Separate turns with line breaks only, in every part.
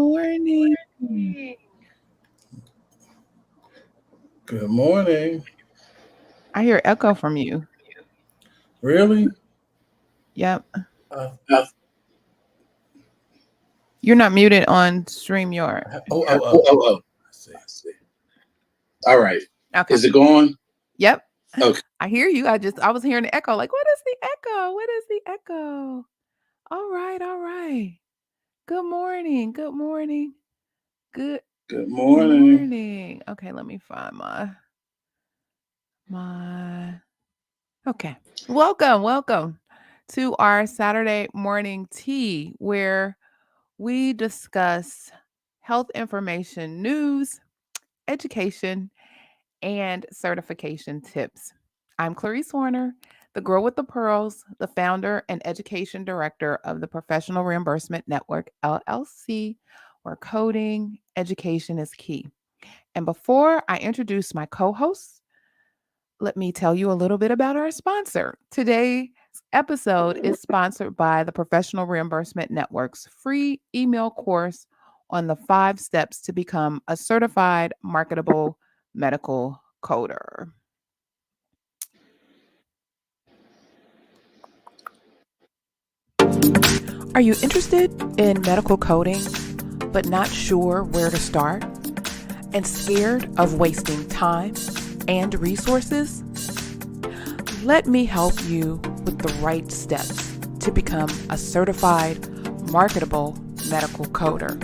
morning.
Good morning.
I hear echo from you.
Really?
Yep.
Uh,
You're not muted on StreamYard.
oh. I see. All right.
Okay.
Is it going?
Yep.
Okay.
I hear you. I was hearing the echo. Like, what is the echo? What is the echo? All right. Good morning. Good
Good morning.
morning. Okay, let me find my okay. Welcome to our Saturday morning tea where we discuss health information, news, education, and certification tips. I'm Clarice Warner, the Grow with the Pearls, the founder and education director of the Professional Reimbursement Network, LLC, where coding education is key. And before I introduce my co hosts, let me tell you a little bit about our sponsor. Today's episode is sponsored by the Professional Reimbursement Network's free email course on the 5 steps to become a certified marketable medical coder. Are you interested in medical coding but not sure where to start and scared of wasting time and resources? Let me help you with the right steps to become a certified marketable medical coder.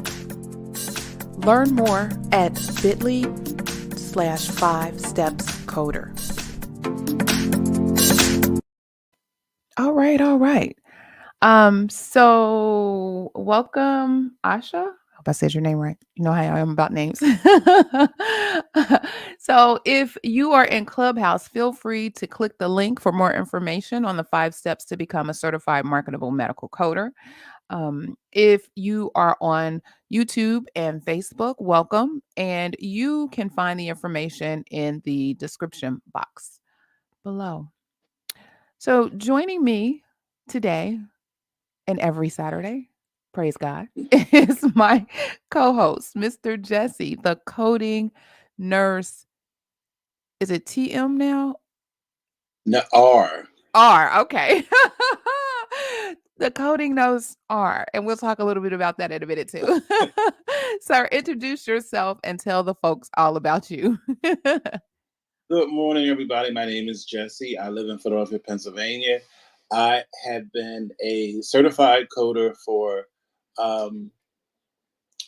Learn more at bit.ly/5stepscoder. All right. So welcome, Asha. I hope I said your name right. You know how I am about names. So if you are in Clubhouse, feel free to click the link for more information on the 5 steps to become a certified marketable medical coder. If you are on YouTube and Facebook, welcome. And you can find the information in the description box below. So joining me today and every Saturday, praise God, is my co-host, Mr. Jesse, the coding nurse. Is it TM now?
No, R.
R, okay. The coding nurse R, and we'll talk a little bit about that in a minute too. Sir, introduce yourself and tell the folks all about you.
Good morning, everybody. My name is Jesse. I live in Philadelphia, Pennsylvania. I have been a certified coder for, I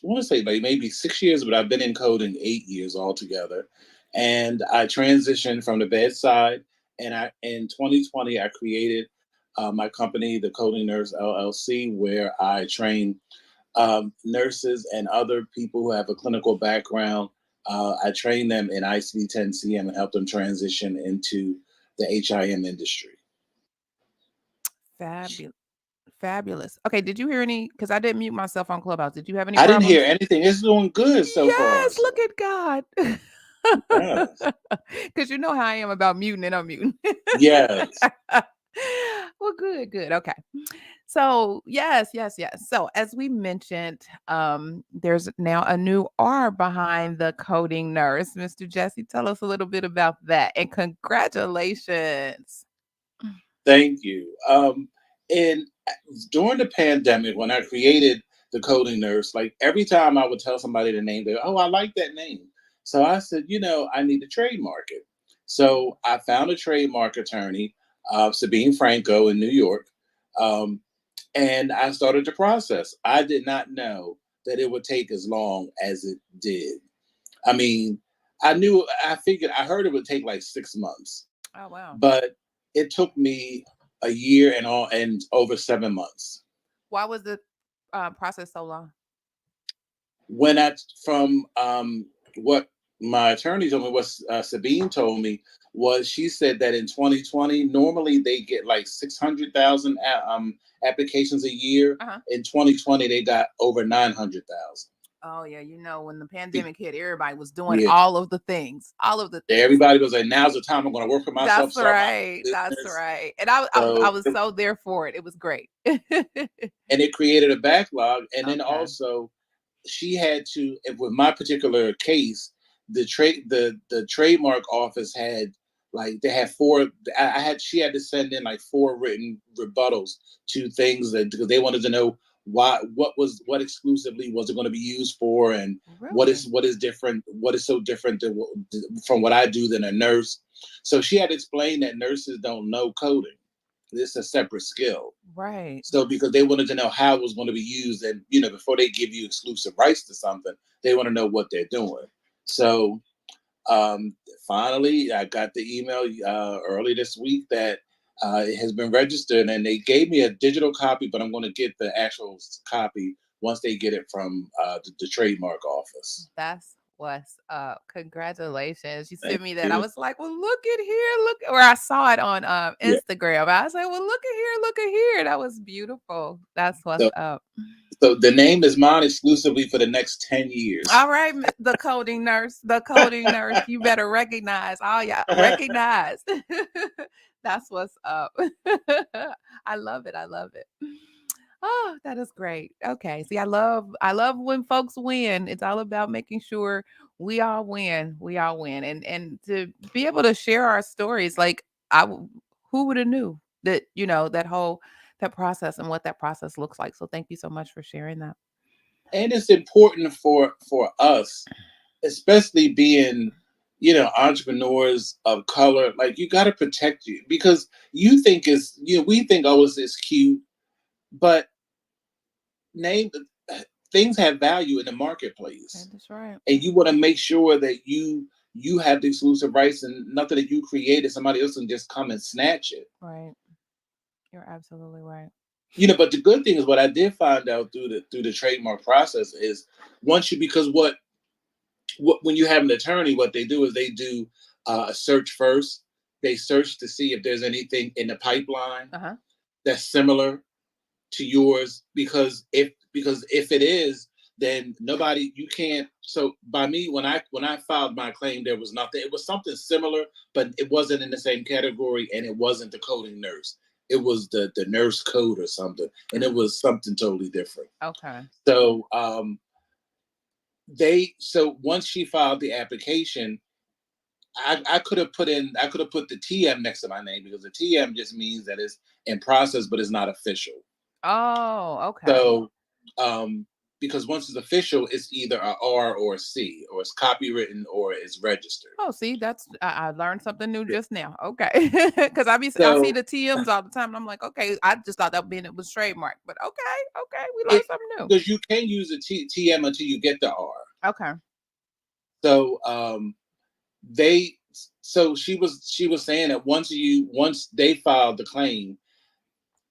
want to say like maybe 6 years, but I've been in coding 8 years altogether. And I transitioned from the bedside, and in 2020 I created my company, the Coding Nurse LLC, where I train nurses and other people who have a clinical background. I train them in ICD-10-CM and help them transition into the HIM industry.
Fabulous. Okay, did you hear any? Because I didn't mute myself on Clubhouse. Did you have any
I didn't hear
problems?
anything. It's doing good so far.
Yes, look at God.
Yes.
Because you know how I am about muting and unmuting.
Yes.
Well, good. Okay. So yes. So as we mentioned, there's now a new R behind the coding nurse. Mr. Jesse, tell us a little bit about that. And congratulations.
Thank you. And during the pandemic, when I created the Coding Nurse, like every time I would tell somebody the name, they go, "Oh, I like that name." So I said, I need to trademark it. So I found a trademark attorney, Sabine Franco in New York, um, and I started the process. I did not know that it would take as long as it did. I mean, I heard it would take like 6 months,
Oh wow.
but it took me a year and over 7 months.
Why was the process so long?
When I from what my attorney told me, what Sabine told me was, she said that in 2020 normally they get like 600,000 applications a year.
Uh-huh.
In 2020 they got over 900,000.
Oh yeah, when the pandemic hit, everybody was doing
Yeah,
all of the things.
everybody was like, "Now's the time I'm going to work for myself,
That's
start my
right.
own
That's
business."
right. And I
So
was so there for it. It was great.
and it created a backlog, and then
Okay.
also she had to, with my particular case, the trademark office had, like, they had four. I had She had to send in like four written rebuttals to things that, because they wanted to know what exclusively was it going to be used for, and
Really?
what is different, what is so different from what I do than a nurse. So she had to explain that nurses don't know coding. It's a separate skill.
Right.
So because they wanted to know how it was going to be used, and before they give you exclusive rights to something, they want to know what they're doing. So um, finally, I got the email early this week that it has been registered, and they gave me a digital copy, but I'm going to get the actual copy once they get it from the trademark office.
That's what's up. Congratulations. You
Thank
sent me that. I
you.
was like, well, look at here. Look, or I saw it on
Yeah.
Instagram. I was like, well, look at here. Look at here. That was beautiful. That's what's
So,
up.
so the name is mine exclusively for the next 10 years.
All right, the coding nurse, the coding nurse. You better recognize. Oh, yeah, recognize. That's what's up. I love it. I love it. Oh, that is great. Okay. See, I love when folks win. It's all about making sure we all win. We all win. And to be able to share our stories, like who would have knew that, that process and what that process looks like. So thank you so much for sharing that.
And it's important for us, especially being entrepreneurs of color. Like, you got to protect you, because we think, oh, it's cute, but name things have value in the marketplace,
That is right.
and you want to make sure that you have the exclusive rights, and nothing that you created somebody else can just come and snatch it.
Right. You're absolutely right.
But the good thing is, what I did find out through the trademark process is, once you because when you have an attorney, what they do is they do a search first. They search to see if there's anything in the pipeline
Uh-huh.
that's similar to yours, because if it is, then nobody you can't. So by me, when I filed my claim, there was nothing. It was something similar, but it wasn't in the same category, and it wasn't the coding nurse. It was the nurse code or something, and it was something totally different.
Okay.
So once she filed the application, I could have put the TM next to my name, because the TM just means that it's in process, but it's not official.
Oh, okay.
So because once it's official, it's either a R or a C, or it's copywritten or it's registered.
Oh, see, I learned something new just now. Okay, because I see
So
the TMs all the time, and I'm like, okay, I just thought that meant it was trademark, but okay, okay, we learned
it
something new.
because you can use a TM until you get the R.
Okay,
So they she was saying that once they filed the claim,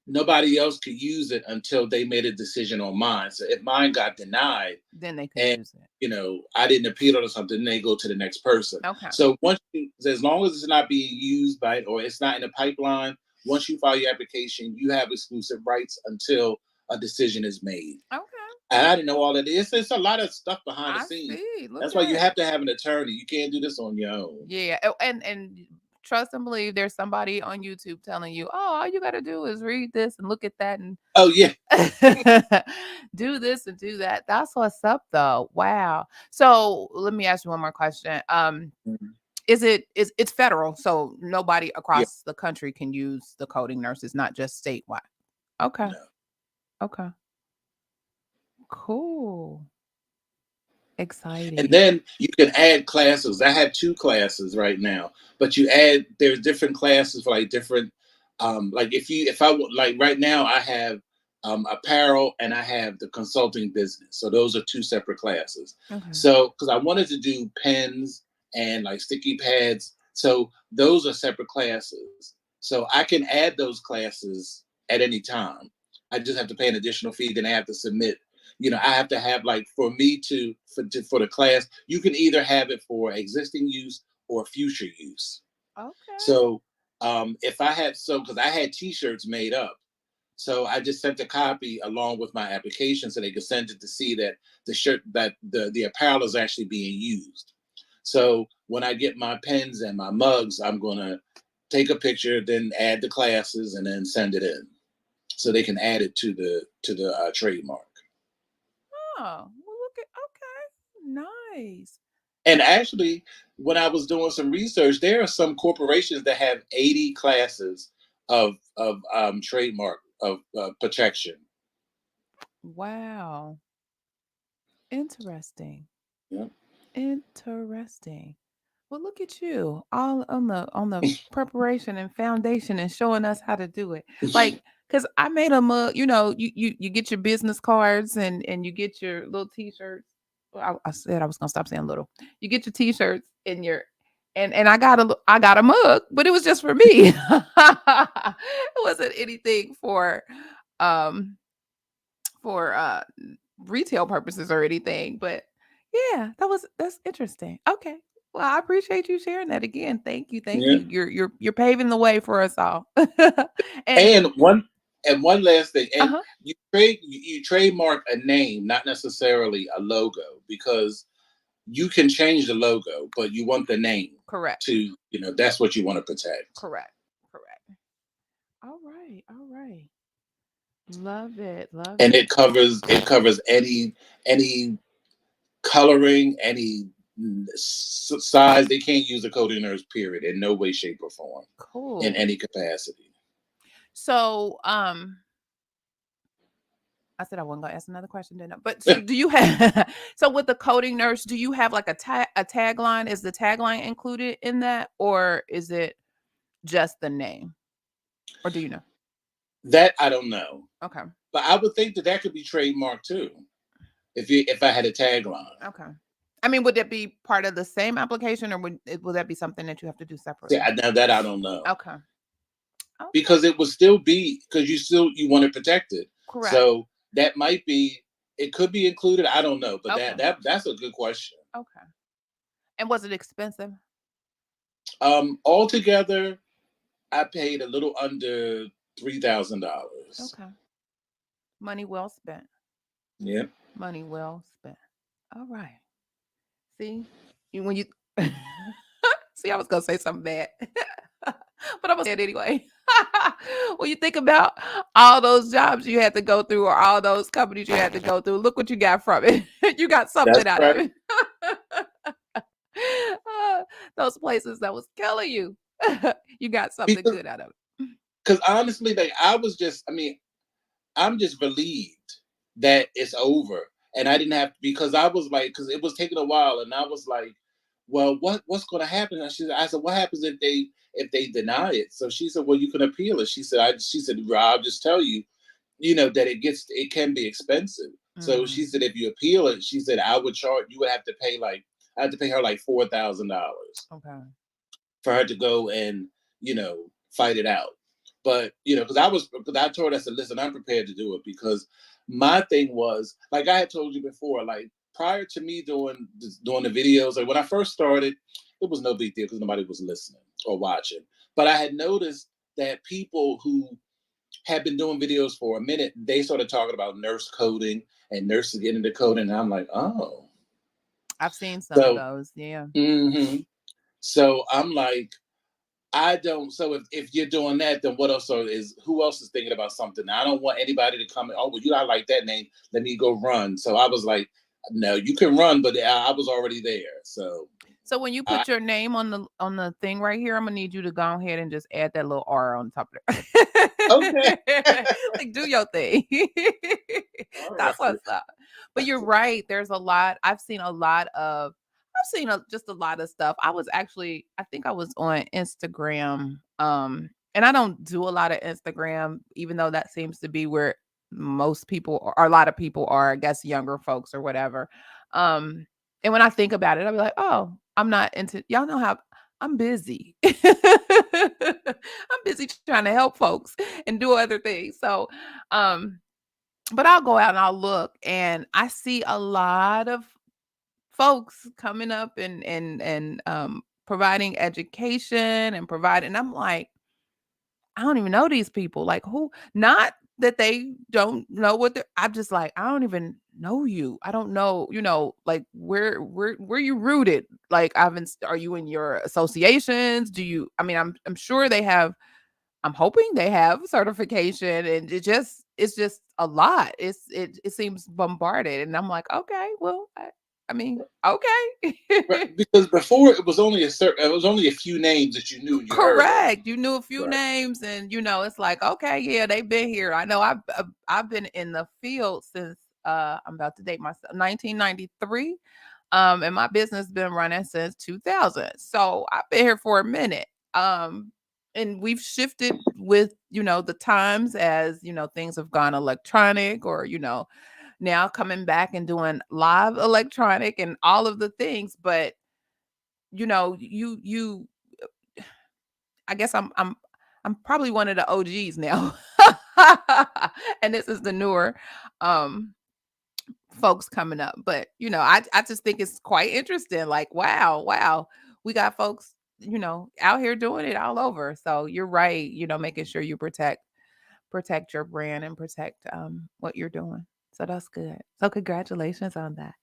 nobody else could use it until they made a decision on mine. So if mine got denied,
then they could
and
use it.
I didn't appeal it or something, then they go to the next person.
Okay,
So as long as it's not being used by, or it's not in the pipeline, once you file your application, you have exclusive rights until a decision is made.
okay,
And I didn't know all that. It's a lot of stuff behind the
I
scenes.
see. Look
That's why you
at
have
it.
to have an attorney. You can't do this on your own.
Yeah, and trust and believe. There's somebody on YouTube telling you, oh, all you got to do is read this and look at that and
Oh yeah.
do this and do that. That's what's up though. Wow. So let me ask you one more question.
Mhm.
It's federal, so nobody
Yeah.
across the country can use the coding nurses, not just statewide. Okay.
No.
Okay. Cool.
And
Exciting.
then you can add classes. I have two classes right now, but there's different classes for like different, like if I would, like, right now I have apparel, and I have the consulting business. So those are two separate classes.
Okay.
So because I wanted to do pens and like sticky pads, so those are separate classes. So I can add those classes at any time. I just have to pay an additional fee. Then I have to submit. I have to have, like, for me for the class, you can either have it for existing use or future use.
Okay.
So if I had so because I had T-shirts made up, so I just sent a copy along with my application, so they could send it to see that the apparel is actually being used. So when I get my pens and my mugs, I'm gonna take a picture, then add the classes, and then send it in, so they can add it to the trademark.
Oh, well, look at nice.
And actually, when I was doing some research, there are some corporations that have 80 classes of trademark of protection.
Wow. Interesting.
Yeah.
Interesting. Well, look at you, all on the preparation and foundation and showing us how to do it. Like, cause I made a mug. You get your business cards and you get your little t-shirts. Well, I said I was gonna stop saying little. You get your t-shirts and your and I got a mug, but it was just for me. It wasn't anything um for retail purposes or anything. But yeah, that's interesting. Okay. Well, I appreciate you sharing that again. Thank you. Thank
Yeah.
you. You're paving the way for us all. And
And one last thing, and
uh-huh.
you trademark a name, not necessarily a logo, because you can change the logo, but you want the name
Correct.
to, that's what you want to protect.
Correct. Correct. All right. All right. Love it. Love
And
it.
it covers any coloring, any size. They can't use a coding nurse, period, in no way, shape, or form, in
Cool.
any capacity.
So I said I wasn't gonna ask another question, didn't I? But so do you have so with the coding nurse, do you have like a tagline? Is the tagline included in that, or is it just the name? Or do you know?
That I don't know,
Okay.
but I would think that that could be trademarked too, if I had a tagline.
Okay. I mean, would that be part of the same application, or would that be something that you have to do
See,
separately?
now that I don't know,
Okay. Okay.
because it would still be, because you want to protect it.
Correct.
So that might be, it could be included. I don't know, but
Okay.
that's a good question.
Okay. And was it expensive?
Altogether, I paid a little under $3,000.
Okay. Money well spent.
Yeah.
Money well spent. All right. See, when you see, I was gonna say something bad, but I'm gonna say it anyway. When you think about all those jobs you had to go through, or all those companies you had to go through, look what you got from it. You got
That's
something out of
right.
it. Uh, those places that was killing you, you got something
Because
good out of it.
because honestly, like, I mean, I'm just relieved that it's over, and I didn't have, because I was like, because it was taking a while, and I was like, well, what's going to happen? And I said, what happens if they deny it? So she said, well, you can appeal it. She said, well, I'll just tell you, that it can be expensive. So she
Mm,
said, if you appeal it, she said, you would have to pay like, I had to pay her like $4,000
okay.
for her to go and fight it out. But because I told her, I said, listen, I'm prepared to do it, because my thing was, like I had told you before, like prior to me doing the videos, like when I first started, it was no big deal because nobody was listening or watching. But I had noticed that people who had been doing videos for a minute, they started talking about nurse coding and nurses getting into coding, and I'm like, oh.
I've seen some of
So,
those. Yeah.
mhm. So I'm like, I don't. So if you're doing that, then what else who else is thinking about something? I don't want anybody to come. Oh, well, you not like that name. Let me go run. So I was like, no, you can run, but I was already there. So
So when you
I
put your name on the thing right here, I'm gonna need you to go ahead and just add that little R on top of
okay.
there. Like, do your thing.
All
That's
right.
what's up. But you're right. There's a lot. I've seen just a lot of stuff. I think I was on Instagram. And I don't do a lot of Instagram, even though that seems to be where most people or a lot of people are, I guess younger folks or whatever. Um, and when I think about it, I'll be like, oh, I'm not into y'all know how I'm busy. I'm busy trying to help folks and do other things. So but I'll go out and I'll look and I see a lot of folks coming up and providing education and providing. I'm like, I don't even know these people. Like who? Not that they don't know what they're. I'm just like, I don't even know you. I don't know. Like where you rooted. Like are you in your associations? Do you? I mean, I'm sure they have. I'm hoping they have certification, and it's just a lot. It seems bombarded, and I'm like, okay, well. I mean, okay.
Right, because before it was only a few names that you knew and you heard of.
Correct. You knew a few
Right.
names, and it's like, okay, yeah, they've been here. I know I've been in the field since I'm about to date myself, 1993. And my business been running since 2000. So I've been here for a minute. And we've shifted with, the times as, things have gone electronic, or, now coming back and doing live electronic and all of the things. But, you I guess I'm probably one of the OGs now. And this is the newer um folks coming up. But I just think it's quite interesting. Like, wow, we got folks, out here doing it all over. So you're right, making sure you protect your brand and protect what you're doing. So that's good. So congratulations on that.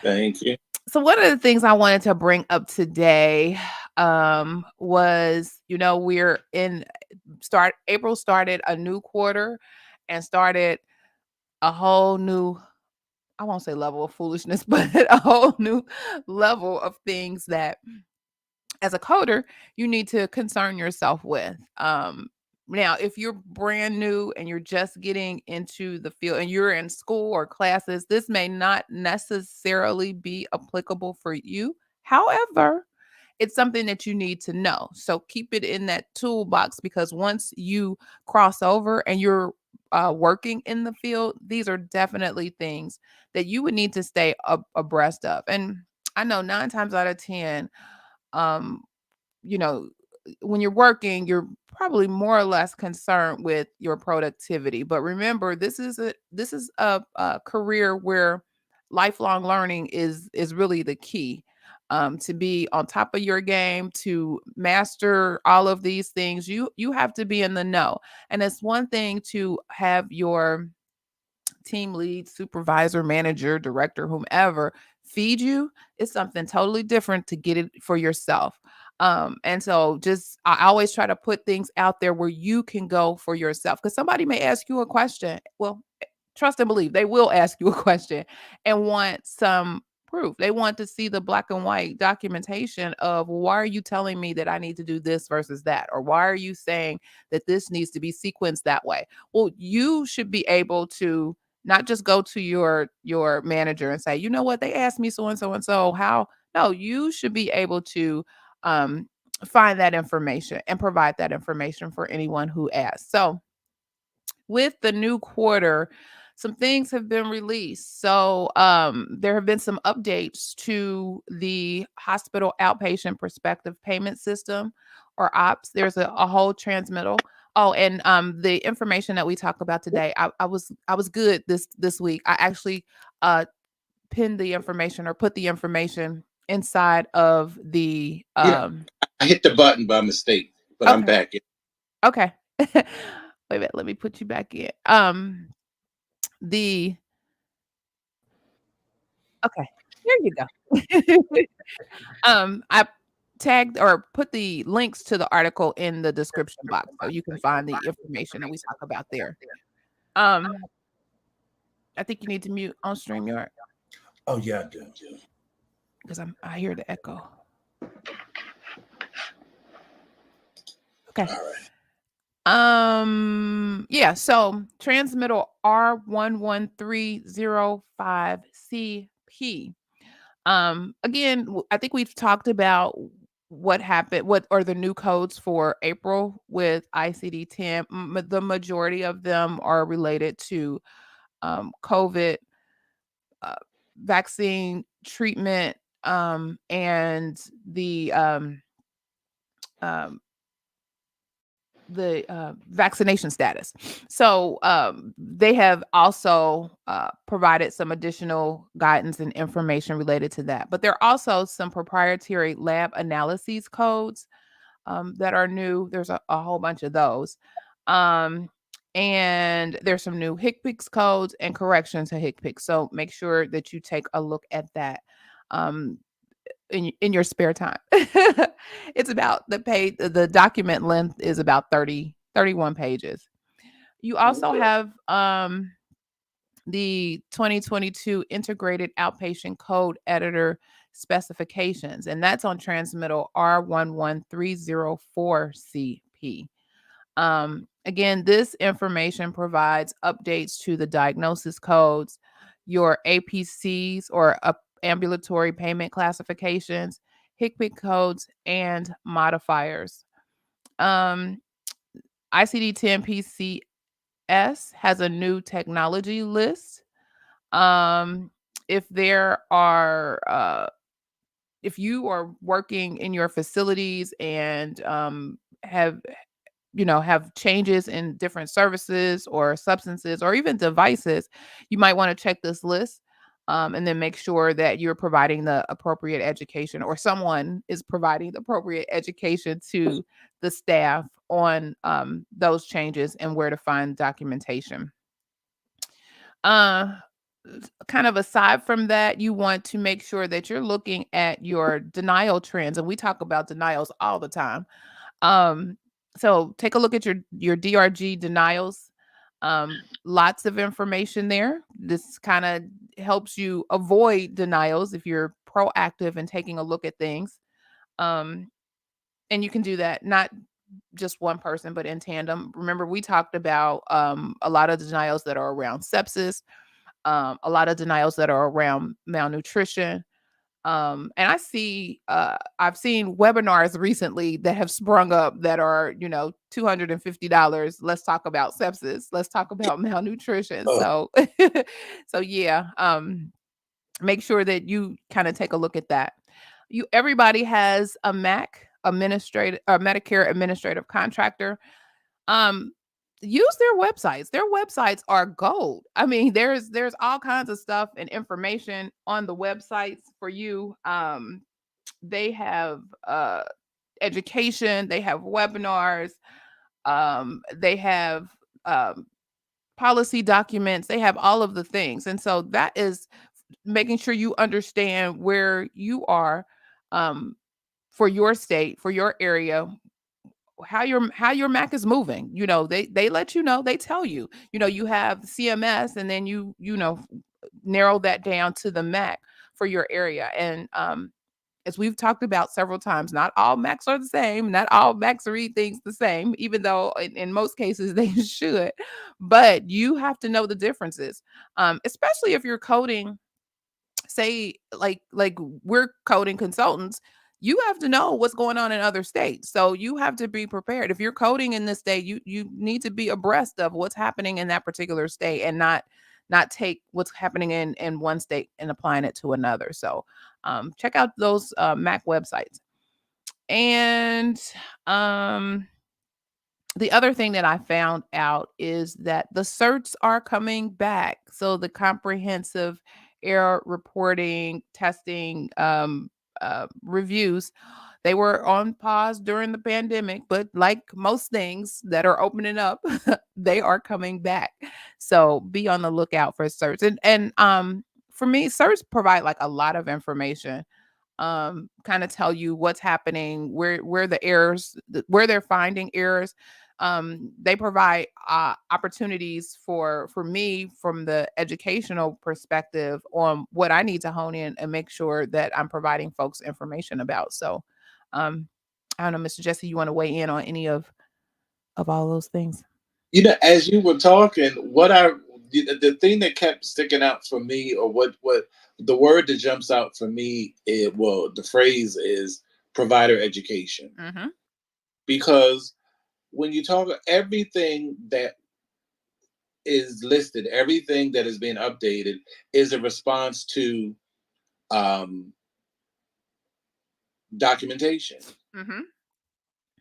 Thank you.
So one of the things I wanted to bring up today was, we're in start April started a new quarter and started a whole new, I won't say level of foolishness, but a whole new level of things that as a coder you need to concern yourself with. Now, if you're brand new and you're just getting into the field and you're in school or classes, this may not necessarily be applicable for you. However, it's something that you need to know. So keep it in that toolbox, because once you cross over and you're working in the field, these are definitely things that you would need to stay abreast of. And I know 9 times out of 10, um, you know, when you're working, you're probably more or less concerned with your productivity. But remember, this is a career where lifelong learning is really the key. To be on top of your game, to master all of these things, you have to be in the know. And it's one thing to have your team lead, supervisor, manager, director, whomever feed you. It's something totally different to get it for yourself. And so just I always try to put things out there where you can go for yourself, because somebody may ask you a question. Well, trust and believe they will ask you a question and want some proof. They want to see the black and white documentation of, why are you telling me that I need to do this versus that? Or why are you saying that this needs to be sequenced that way? Well, you should be able to not just go to your manager and say, you know what, they asked me so and so and so, how. No, you should be able to um find that information and provide that information for anyone who asks. So with the new quarter, some things have been released. So there have been some updates to the hospital outpatient prospective payment system, or ops. There's a whole transmittal. Oh, and the information that we talk about today, I was good this week. I actually uh pinned the information, or put the information inside of the
Yeah, I hit the button by mistake, but I'm
okay.
back.
Okay. Wait a minute, let me put you back in. The Okay, there you go. I tagged or put the links to the article in the description box, so you can find the information that we talk about there. Um, I think you need to mute on StreamYard,
Oh yeah, I do.
because I hear the echo. Okay.
All right.
Yeah, so transmittal R11305CP. Again, I think we've talked about what happened, what are the new codes for April with ICD-10. The majority of them are related to COVID, uh, vaccine treatment, and um, the vaccination status. So they have also provided some additional guidance and information related to that. But there are also some proprietary lab analyses codes that are new. There's a whole bunch of those. Um, and there's some new HCPCS codes and corrections to HCPCS. So make sure that you take a look at that. Um, in your spare time. It's about the document length is about 31 pages. You also have the 2022 Integrated Outpatient Code Editor specifications, and that's on transmittal R11304CP. Again, this information provides updates to the diagnosis codes, your APCs or ambulatory payment classifications, HCPC codes, and modifiers. ICD-10 PCS has a new technology list. Um, if there are if you are working in your facilities and have changes in different services or substances or even devices, you might want to check this list, and then make sure that you're providing the appropriate education, or someone is providing the appropriate education to the staff on those changes and where to find documentation. Uh, Kind of aside from that, you want to make sure that you're looking at your denial trends, and we talk about denials all the time. Um, so take a look at your DRG denials. Lots of information there. This kind of helps you avoid denials if you're proactive and taking a look at things. Um, and you can do that not just one person, but in tandem. Remember, we talked about a lot of denials that are around sepsis, a lot of denials that are around malnutrition. And I've seen webinars recently that have sprung up that are, $250. Let's talk about sepsis. Let's talk about malnutrition. So, so yeah, make sure that you kind of take a look at that. Everybody has a Medicare administrative contractor. Um, Use their websites. Their websites are gold. I mean, there's all kinds of stuff and information on the websites for you. They have education, they have webinars, they have um, policy documents, they have all of the things. And so that is making sure you understand where you are, um, for your state, for your area, how your Mac is moving. They let you know, they tell you, you have CMS, and then narrow that down to the Mac for your area. And as we've talked about several times, not all Macs are the same. Not all Macs read things the same, even though in most cases they should. But you have to know the differences, especially if you're coding, say like we're coding consultants. You have to know what's going on in other states, so you have to be prepared. If you're coding in this state, you need to be abreast of what's happening in that particular state, and not take what's happening in one state and applying it to another. So check out those Mac websites. And um the other thing that I found out is that the certs are coming back. So the comprehensive error reporting, testing, reviews, they were on pause during the pandemic, but like most things that are opening up, they are coming back. So be on the lookout for certs. And for me, certs provide like a lot of information, kind of tell you what's happening, where the errors, where they're finding errors. They provide opportunities for me from the educational perspective on what I need to hone in and make sure that I'm providing folks information about. So, I don't know, Mr. Jesse, you want to weigh in on any of all those things?
As you were talking, the thing that kept sticking out for me, or what the word that jumps out for me, the phrase is provider education.
Mm-hmm.
Because when you talk, everything that is listed, everything that is being updated is a response to um, documentation.
Mm-hmm.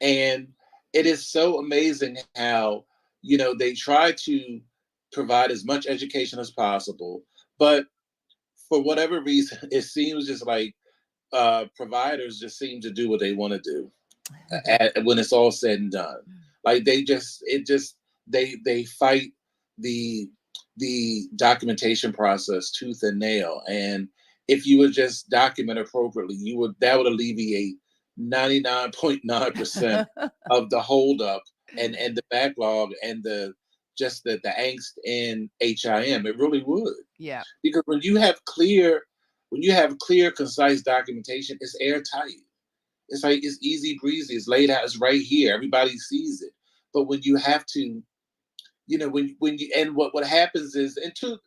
And it is so amazing how, they try to provide as much education as possible, but for whatever reason, it seems just like providers just seem to do what they want to do when it's all said and done. Like they fight the documentation process tooth and nail. And if you would just document appropriately, that would alleviate 99.9% of the holdup and the backlog and the just the angst in HIM. It really would.
Yeah.
Because when you have clear, concise documentation, it's airtight. It's like it's easy breezy. It's laid out. It's right here. Everybody sees it. But when you have to, when you and what happens is, and to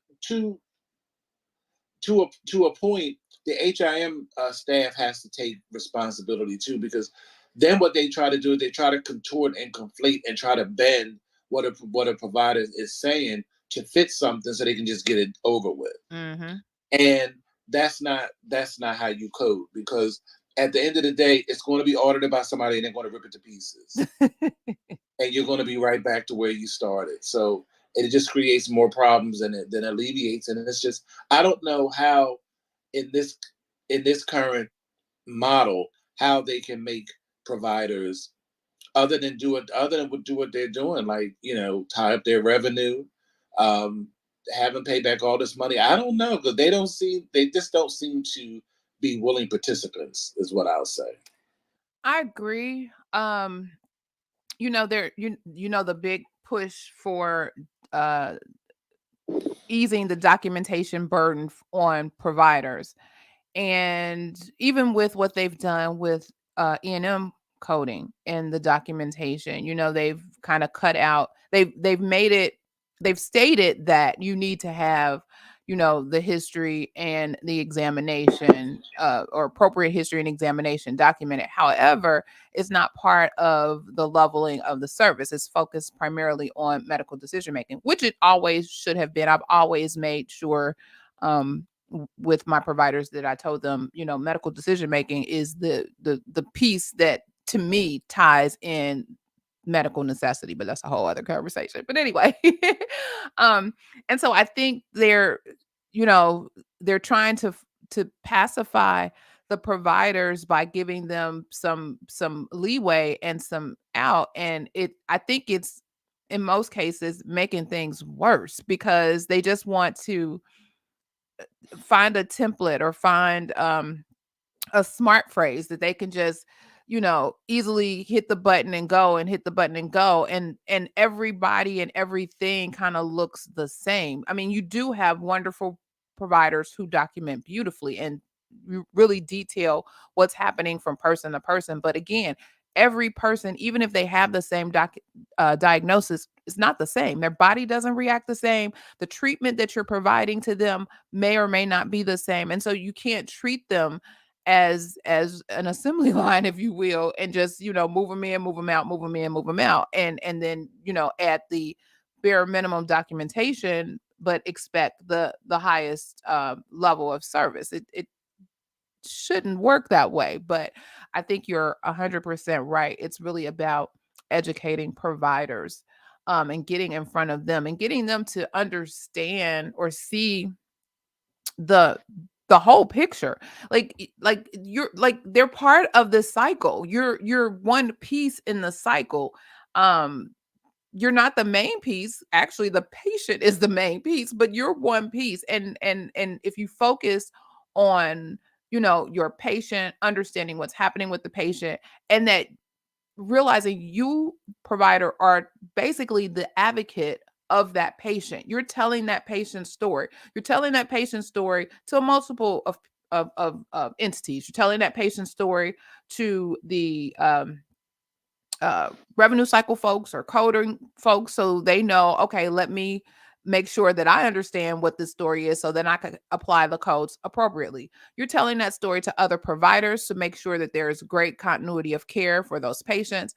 to a point, the HIM staff has to take responsibility too, because then what they try to do is they try to contort and conflate and try to bend what a provider is saying to fit something so they can just get it over with.
Mm-hmm.
And that's not how you code, because at the end of the day, it's going to be audited by somebody and they're going to rip it to pieces, and you're going to be right back to where you started. So it just creates more problems than alleviates. And it's just, I don't know how in this current model how they can make providers, other than do what they're doing, like, tie up their revenue, um, have them pay back all this money. I don't know, because they just don't seem to be willing participants, is what I'll say.
I agree. There the big push for uh easing the documentation burden on providers. And even with what they've done with E&M coding and the documentation, they've kind of cut out, they've made it, they've stated that you need to have, the history and the examination, or appropriate history and examination documented. However, it's not part of the leveling of the service. It's focused primarily on medical decision making, which it always should have been. I've always made sure, with my providers, that I told them, medical decision making is the piece that to me ties in medical necessity, but that's a whole other conversation. But anyway, um, and so I think you know, they're trying to pacify the providers by giving them some leeway and some out, and I think it's in most cases making things worse, because they just want to find a template or find a smart phrase that they can just, easily hit the button and go, and hit the button and go, and everybody and everything kind of looks the same. I mean, you do have wonderful providers who document beautifully and really detail what's happening from person to person, but again, every person, even if they have the same diagnosis, is not the same. Their body doesn't react the same. The treatment that you're providing to them may or may not be the same, and so you can't treat them as an assembly line, if you will, and just, move them in, move them out, move them in, move them out, and then, at the bare minimum documentation, but expect the highest level of service. It shouldn't work that way. But I think you're 100% right. It's really about educating providers, and getting in front of them and getting them to understand or see the the whole picture. Like you're like, they're part of the cycle. You're one piece in the cycle. um you're not the main piece. Actually, the patient is the main piece, but you're one piece. And if you focus on, your patient, understanding what's happening with the patient, and that realizing you, provider, are basically the advocate of that patient. You're telling that patient's story. You're telling that patient's story to a multiple of entities. You're telling that patient's story to the revenue cycle folks or coding folks, so they know, okay, let me make sure that I understand what this story is, so then I can apply the codes appropriately. You're telling that story to other providers to make sure that there is great continuity of care for those patients,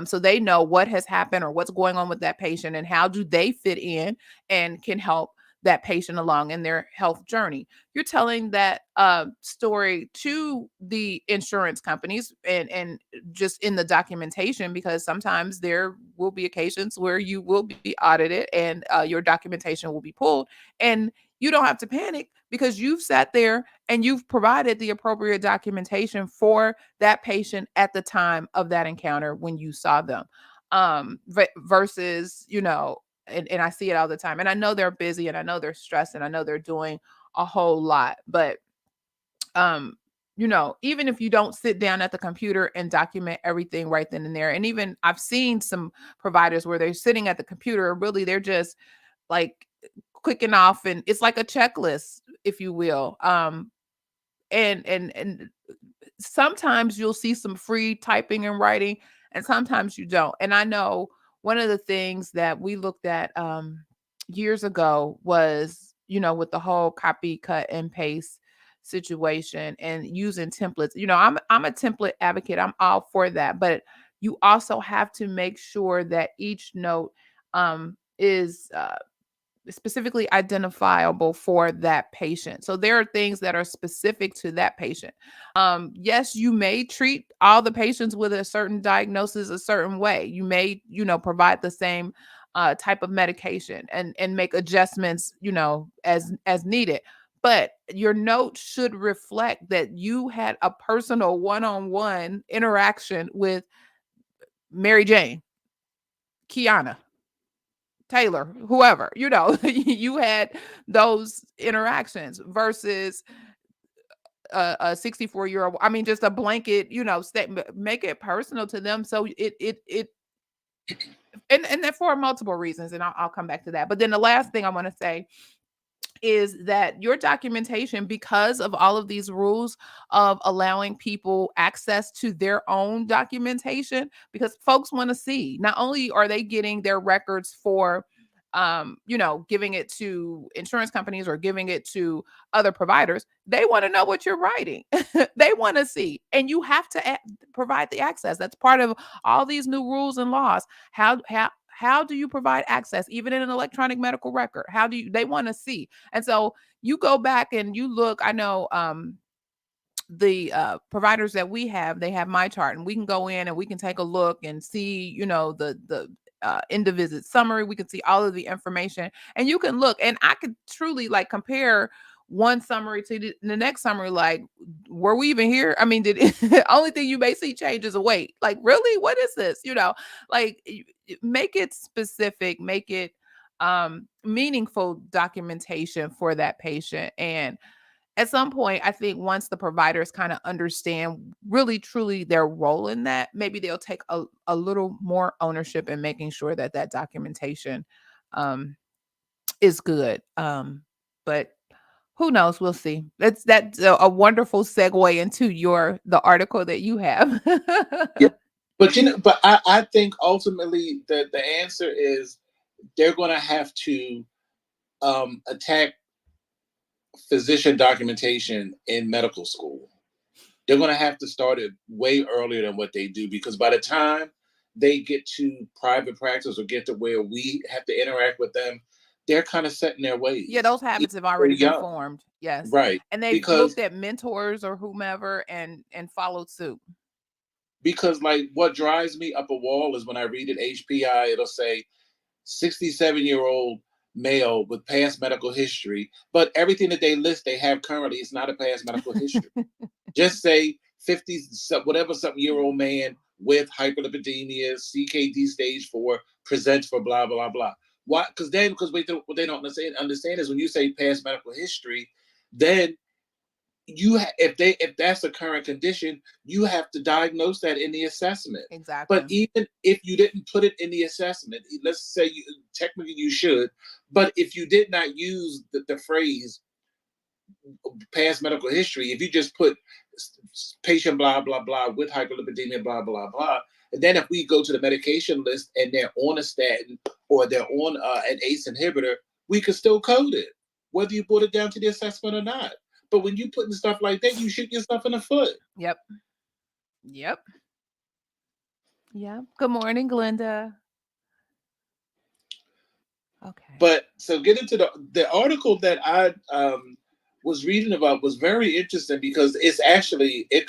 so they know what has happened or what's going on with that patient, and how do they fit in and can help that patient along in their health journey. You're telling that story to the insurance companies, and just in the documentation, because sometimes there will be occasions where you will be audited, and your documentation will be pulled, and you don't have to panic, because you've sat there and you've provided the appropriate documentation for that patient at the time of that encounter when you saw them. Versus, and I see it all the time, and I know they're busy, and I know they're stressed, and I know they're doing a whole lot, but um even if you don't sit down at the computer and document everything right then and there. And even I've seen some providers where they're sitting at the computer, really they're just like clicking off, and it's like a checklist, if you will. And sometimes you'll see some free typing and writing, and sometimes you don't. And I know one of the things that we looked at years ago was, with the whole copy, cut, and paste situation and using templates. I'm a template advocate. I'm all for that, but you also have to make sure that each note is specifically identifiable for that patient. So there are things that are specific to that patient. Yes, you may treat all the patients with a certain diagnosis a certain way. You may, provide the same type of medication and make adjustments, as needed. But your note should reflect that you had a personal one-on-one interaction with Mary Jane, Kiana, Taylor, whoever, you had those interactions versus a 64-year-old. I mean, just a blanket, statement. Make it personal to them. So it and that for multiple reasons, and I'll come back to that. But then the last thing I want to say is that your documentation, because of all of these rules of allowing people access to their own documentation, because folks want to see, not only are they getting their records for giving it to insurance companies or giving it to other providers, they want to know what you're writing. They want to see, and you have to provide the access. That's part of all these new rules and laws. How do you provide access, even in an electronic medical record? How do you, they want to see. And so you go back and you look. I know the providers that we have, they have my chart, and we can go in and we can take a look and see, the end of visit summary. We can see all of the information, and you can look, and I could truly like compare one summary to the next summary. Like, were we even here? I mean, did only thing you may see change is a weight. Like, really, what is this? Like, make it specific, make it meaningful documentation for that patient. And at some point, I think once the providers kind of understand really truly their role in that, maybe they'll take a little more ownership in making sure that that documentation um, is good. But who knows? We'll see. That's a wonderful segue into the article that you have.
Yeah. But I think ultimately the answer is they're going to have to attack physician documentation in medical school. They're going to have to start it way earlier than what they do, because by the time they get to private practice or get to where we have to interact with them, they're kind of set in their ways.
Yeah, those habits have
They're
already been
young,
formed. Yes.
right?
And they've
Because
looked at mentors or whomever and followed suit.
like what drives me up a wall is when I read at HPI, it'll say 67-year-old male with past medical history, but everything that they list they have currently is not a past medical history. Just say 50, whatever something year old man with hyperlipidemia, CKD stage 4, presents for blah, blah, blah. Why? Because what they don't understand is when you say past medical history, then if that's a current condition, you have to diagnose that in the assessment. But
Exactly.
even if you didn't put it in the assessment, let's say technically you should, but if you did not use the phrase past medical history, if you just put patient blah blah blah with hyperlipidemia blah blah blah, and then if we go to the medication list and they're on a statin or they're on an ACE inhibitor, we could still code it, whether you put it down to the assessment or not. But when you putting stuff like that, you shoot yourself in the foot.
Yep. Yep. Yep. Good morning, Glenda. Okay.
But so get into the article that I was reading about was very interesting because it's actually it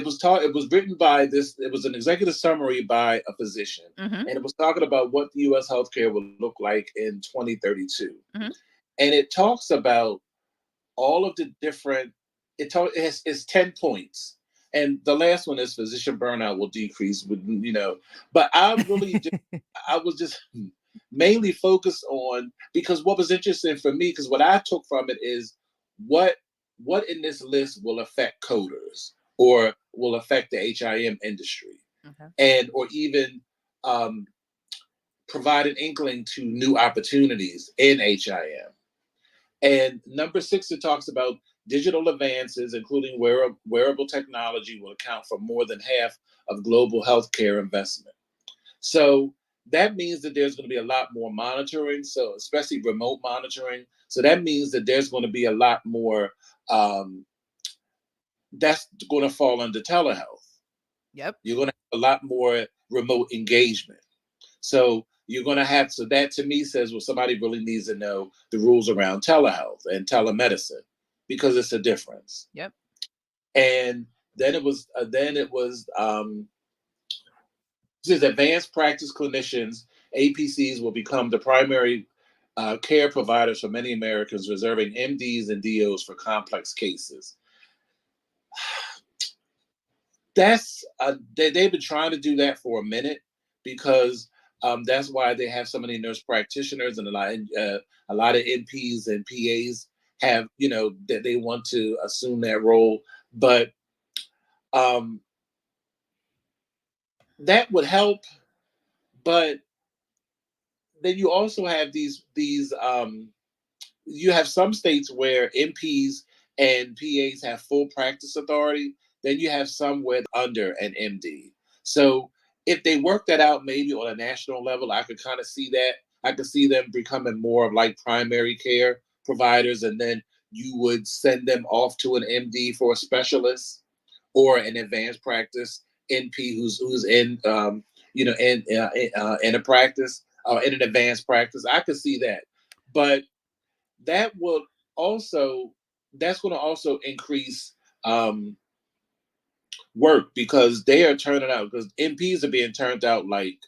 was written by this, it was an executive summary by a physician,
Mm-hmm.
and it was talking about what the US healthcare would look like in 2032.
Mm-hmm.
And it talks about all of the different it's 10 points, and the last one is physician burnout will decrease with but I was just mainly focused on, because what was interesting for me, because what I took from it is what what in this list will affect coders or will affect the HIM industry,
Okay.
and or even um, provide an inkling to new opportunities in HIM. And number six, it talks about digital advances, including wearable technology, will account for more than half of global healthcare investment. So that means that there's going to be a lot more monitoring, so especially remote monitoring. So that means that there's going to be a lot more that's going to fall under telehealth.
Yep.
You're going to have a lot more remote engagement. So you're going to have, so that to me says, well, somebody really needs to know the rules around telehealth and telemedicine because it's a difference.
Yep.
And then it was says advanced practice clinicians, APCs, will become the primary care providers for many Americans, reserving MDs and DOs for complex cases. They've been trying to do that for a minute because that's why they have so many nurse practitioners and a lot of NPs and PAs have that they want to assume that role, but um, that would help. But then you also have these you have some states where MPs and PAs have full practice authority. Then you have some where under an MD. So if they work that out, maybe on a national level, I could kind of see that. I could see them becoming more of like primary care providers, and then you would send them off to an MD for a specialist or an advanced practice NP who's in in a practice in an advanced practice. I could see that, but that will also that's going to also increase um, work because they are turning out because MPs are being turned out like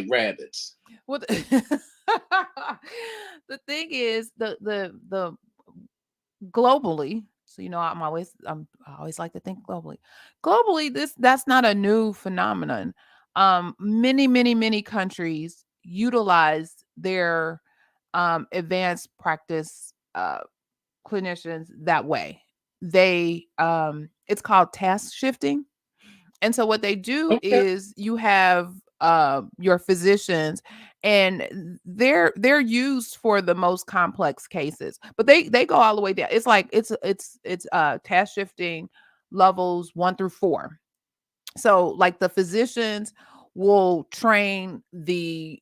rabbits.
Well, the thing is, the globally. So I always like to think globally. Globally, that's not a new phenomenon. Many countries utilize their advanced practice clinicians that way. It's called task shifting. And so what they do
Okay.
is you have your physicians, and they're used for the most complex cases, but they go all the way down. It's like it's task shifting levels 1 through 4. So like the physicians will train the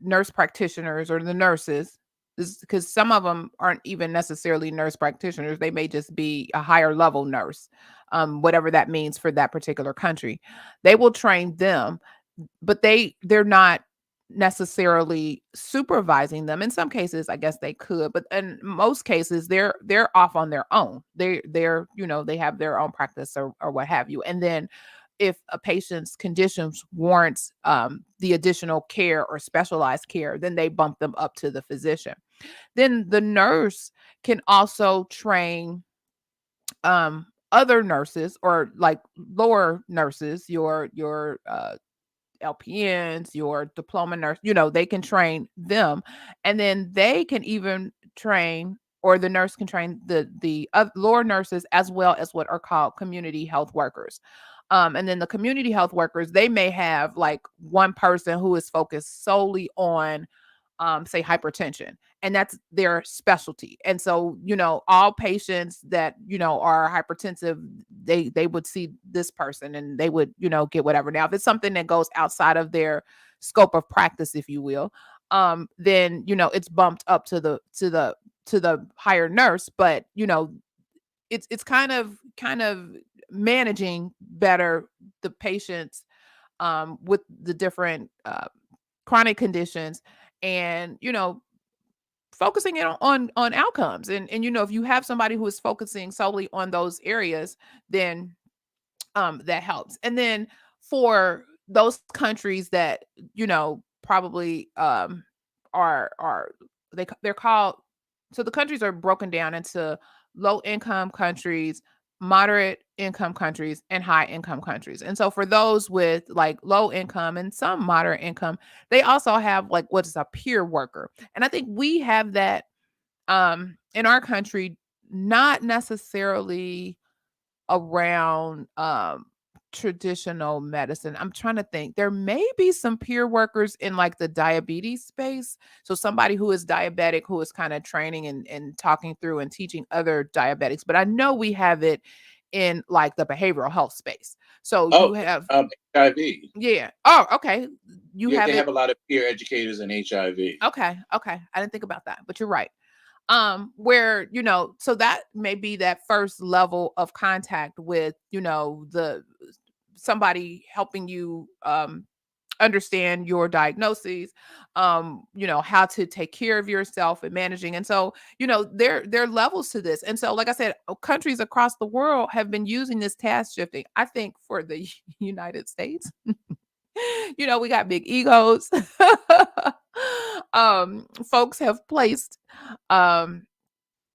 nurse practitioners or the nurses, because some of them aren't even necessarily nurse practitioners. They may just be a higher level nurse, whatever that means for that particular country. They will train them, but they're not necessarily supervising them. In some cases, I guess they could, but in most cases, they're off on their own. They're they have their own practice or what have you. And then if a patient's conditions warrants the additional care or specialized care, then they bump them up to the physician. Then the nurse can also train other nurses, or like lower nurses, your LPNs, your diploma nurse, they can train them. And then they can even train, or the nurse can train the lower nurses, as well as what are called community health workers. And then the community health workers, they may have like one person who is focused solely on say hypertension, and that's their specialty. And so all patients that are hypertensive, they would see this person, and they would get whatever. Now if it's something that goes outside of their scope of practice, if you will, then it's bumped up to the higher nurse. But it's kind of managing better the patients with the different chronic conditions, and focusing it on outcomes. And if you have somebody who is focusing solely on those areas, then that helps. And then for those countries that probably are they're called, so the countries are broken down into low income countries, moderate income countries, and high income countries. And so for those with like low income and some moderate income, they also have like what is a peer worker. And I think we have that in our country, not necessarily around traditional medicine. I'm trying to think. There may be some peer workers in like the diabetes space. So somebody who is diabetic who is kind of training and talking through and teaching other diabetics. But I know we have it in like the behavioral health space. So you
Oh,
have
HIV.
yeah. Oh, okay. You
Yeah,
have
they have
it.
a lot of peer educators in HIV.
Okay. Okay. I didn't think about that, but you're right. Where, so that may be that first level of contact with, the somebody helping you understand your diagnoses, how to take care of yourself and managing. And so, there are levels to this. And so, like I said, countries across the world have been using this task shifting. I think for the United States, we got big egos. Folks have placed um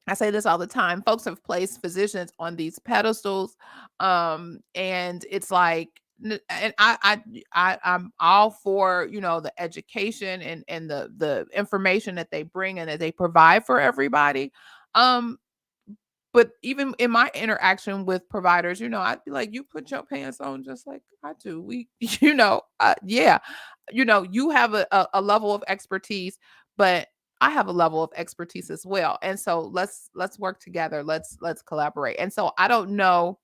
I say this all the time. Folks have placed physicians on these pedestals, and it's like, and I'm all for the education and the information that they bring and that they provide for everybody. Um, but even in my interaction with providers, I'd be like, you put your pants on just like I do. We, yeah, you have a level of expertise, but I have a level of expertise as well. And so let's work together. Let's collaborate. And so I don't know.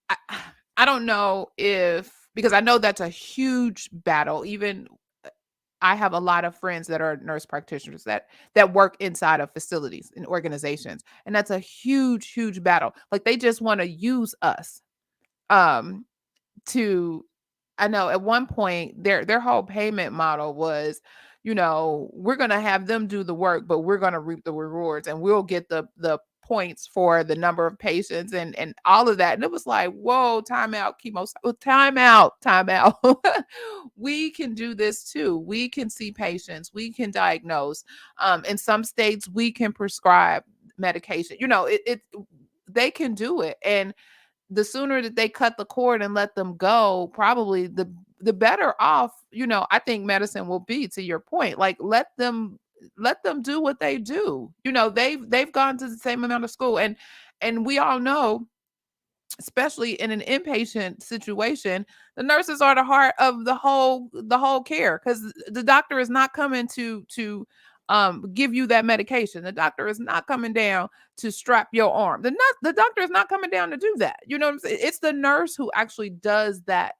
I, I don't know if, because I know that's a huge battle. Even I have a lot of friends that are nurse practitioners that work inside of facilities and organizations, and that's a huge battle. Like they just want to use us. Um, to I know at one point their whole payment model was, we're going to have them do the work, but we're going to reap the rewards and we'll get the points for the number of patients and all of that. And it was like, whoa, time out, chemo, time out. We can do this too. We can see patients, we can diagnose. In some states, we can prescribe medication. They can do it. And the sooner that they cut the cord and let them go, probably the better off, I think medicine will be, to your point. Like let them do what they do. They've gone to the same amount of school, and we all know, especially in an inpatient situation, the nurses are the heart of the whole care, because the doctor is not coming to give you that medication. The doctor is not coming down to strap your arm. The doctor is not coming down to do that. You know what I'm saying? It's the nurse who actually does that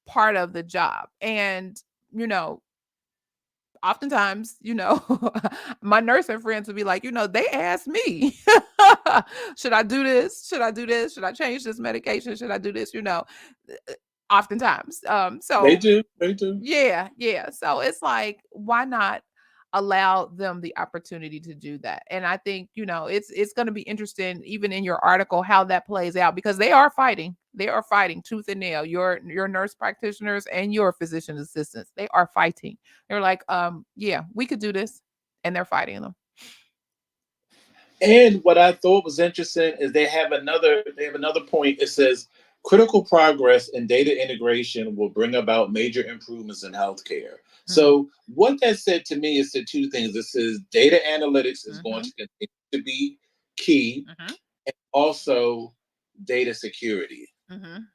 part of the job. And you know oftentimes, my nursing friends would be like, they asked me, should I do this? Should I do this? Should I change this medication? Should I do this? Oftentimes.
They
So
do. They do.
yeah, yeah. So it's like, why not allow them the opportunity to do that? And I think, it's going to be interesting, even in your article, how that plays out, because they are fighting. They are fighting tooth and nail. Your nurse practitioners and your physician assistants, they are fighting. They're like, yeah, we could do this, and they're fighting them.
And what I thought was interesting is they have another point. It says critical progress in data integration will bring about major improvements in healthcare.
Mm,
So what that said to me is the two things. It says data analytics is going
mhm,
to continue to be key,
mhm,
also data security,
mhm,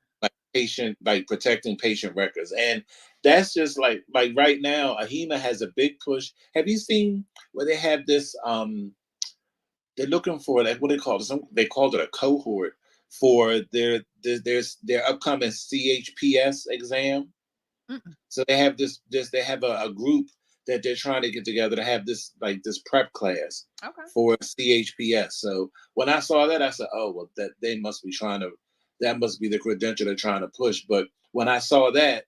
like protecting patient records. And that's just like right now, AHIMA has a big push. Have you seen where they have this they're looking for, like, what they call it. They called it a cohort for their upcoming CHPS exam.
mm.
So they have this they have a group that they're trying to get together to have this prep class
Okay.
for CHPS. So when I saw that, I said, oh well, that must be the credential they're trying to push. But when I saw that,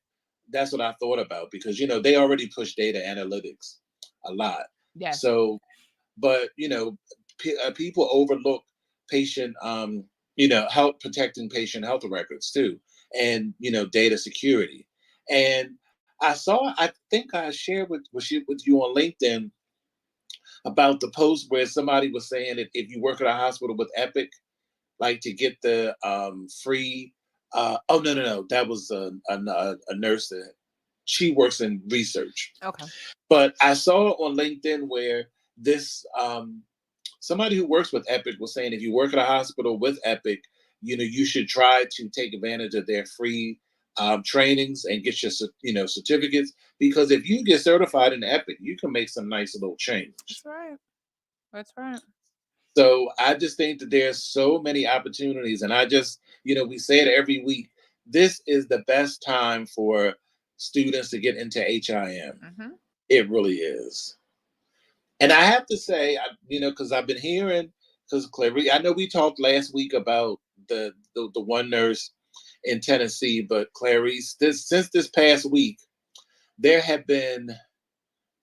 that's what I thought about, because they already push data analytics a lot.
Yes.
So, but people overlook patient health, protecting patient health records too, and data security. And I think I shared with you on LinkedIn about the post where somebody was saying that if you work at a hospital with Epic, like, to get the free oh, no, that was a nurse that she works in research.
Okay.
But I saw on LinkedIn where this somebody who works with Epic was saying if you work at a hospital with Epic, you should try to take advantage of their free trainings and get your certificates, because if you get certified in Epic, you can make some nice little change.
That's right. That's right.
So I just think that there's so many opportunities, and I just, we say it every week. This is the best time for students to get into HIM.
Mm-hmm.
It really is. And I have to say, because I've been hearing, because Clary, I know we talked last week about the one nurse in Tennessee, but Clarice, since this past week, there have been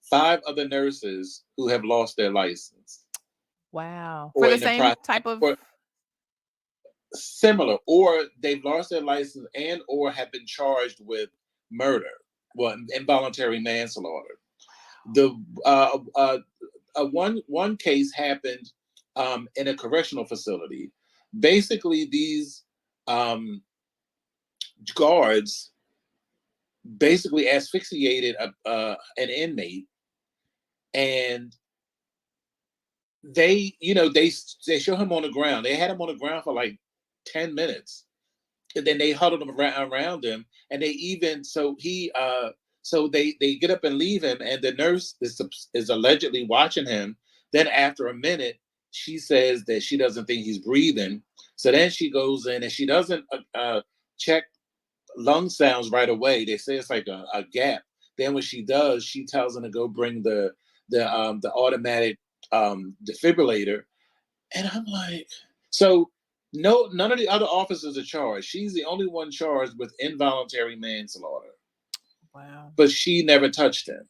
5 other nurses who have lost their license,
Wow. For
or
the
in the
same
process,
type of.
or similar, or they've lost their license and or have been charged with murder, well, involuntary manslaughter. The one case happened in a correctional facility. Basically, these um, guards basically asphyxiated an inmate, and they show him on the ground. They had him on the ground for like 10 minutes, and then they huddled him around him, and they even so they get up and leave him, and the nurse is allegedly watching him. Then after a minute, she says that she doesn't think he's breathing, so then she goes in and she doesn't check lung sounds right away. They say it's like a gap. Then when she does, she tells him to go bring the automatic defibrillator, and I'm like, so no, none of the other officers are charged. She's the only one charged with involuntary manslaughter,
Wow.
but she never touched him.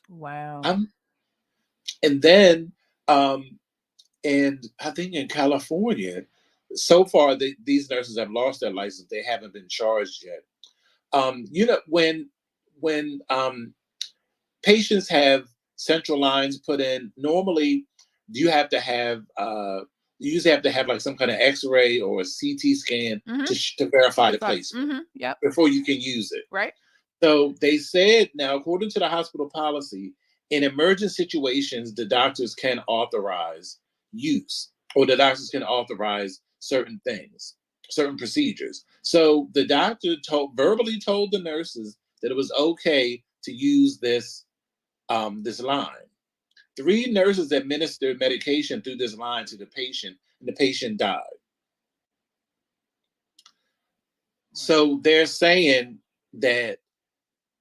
Wow.
I'm, and then, and I think in California, so far these nurses have lost their license. They haven't been charged yet. When patients have central lines put in, normally you have to have you usually have to have like some kind of X-ray or a CT scan
Mm-hmm.
to verify the
It's like,
placement
mm-hmm. Yep.
before you can use it.
Right.
So they said now, according to the hospital policy, in emergent situations, the doctors can authorize use, or the doctors can authorize certain things, certain procedures. So the doctor verbally told the nurses that it was okay to use this line. 3 nurses administered medication through this line to the patient, and the patient died. So they're saying that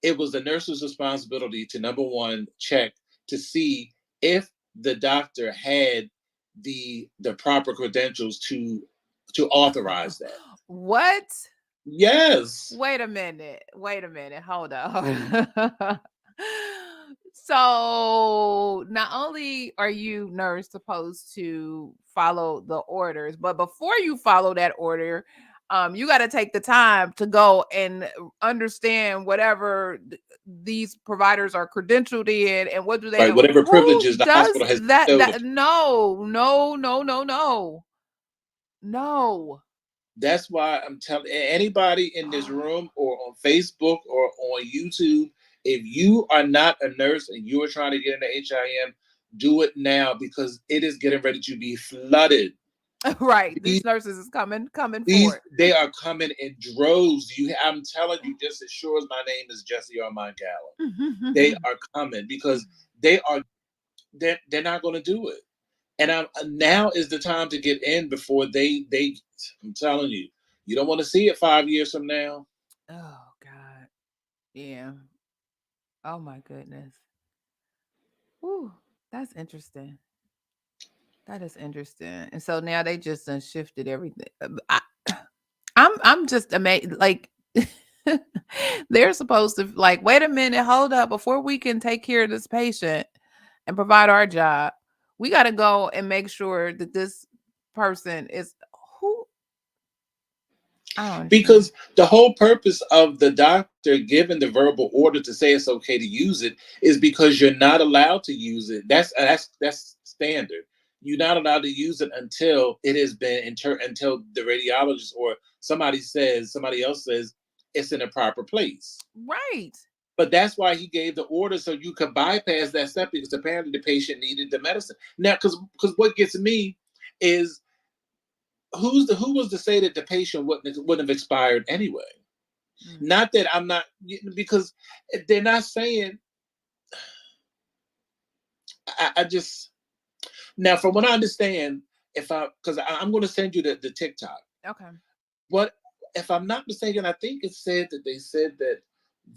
it was the nurse's responsibility to, number one, check to see if the doctor had the proper credentials to authorize that.
What?
Yes.
Wait a minute. Wait a minute. Hold on. So not only are you, nurse, supposed to follow the orders, but before you follow that order, you got to take the time to go and understand whatever these providers are credentialed in, and what do they
Right.
know.
Whatever
Who
privileges the
does
hospital has
that?
bestowed.
That no, no, no, no, no, no.
That's why I'm telling anybody in this room or on Facebook or on YouTube, if you are not a nurse and you are trying to get into HIM, do it now, because it is getting ready to be flooded.
Right.
These,
These nurses is coming
these
for
they are coming in droves. I'm telling you, just as sure as my name is Jesse Armand Gallo, they
it.
are coming, because they're not going to do it. And now is the time to get in before they. I'm telling you, you don't want to see it 5 years from now.
Oh God. Yeah. Oh my goodness. Whew. That's interesting. That is interesting. And so now they just done shifted everything. I'm just amazed. Like they're supposed to, like, wait a minute, hold up, before we can take care of this patient and provide our job, we got to go and make sure that this person is who. I don't understand.
Because the whole purpose of the doctor giving the verbal order to say it's okay to use it is because you're not allowed to use it. That's standard. You're not allowed to use it until it has been until the radiologist or somebody else says it's in a proper place.
Right.
But that's why he gave the order so you could bypass that step because apparently the patient needed the medicine. Now, because what gets me is who was to say that the patient wouldn't have expired anyway? Not that I'm not, because they're not saying. I just now from what I understand, if I because I'm going to send you the TikTok.
Okay.
What if I'm not mistaken? I think it said that they said that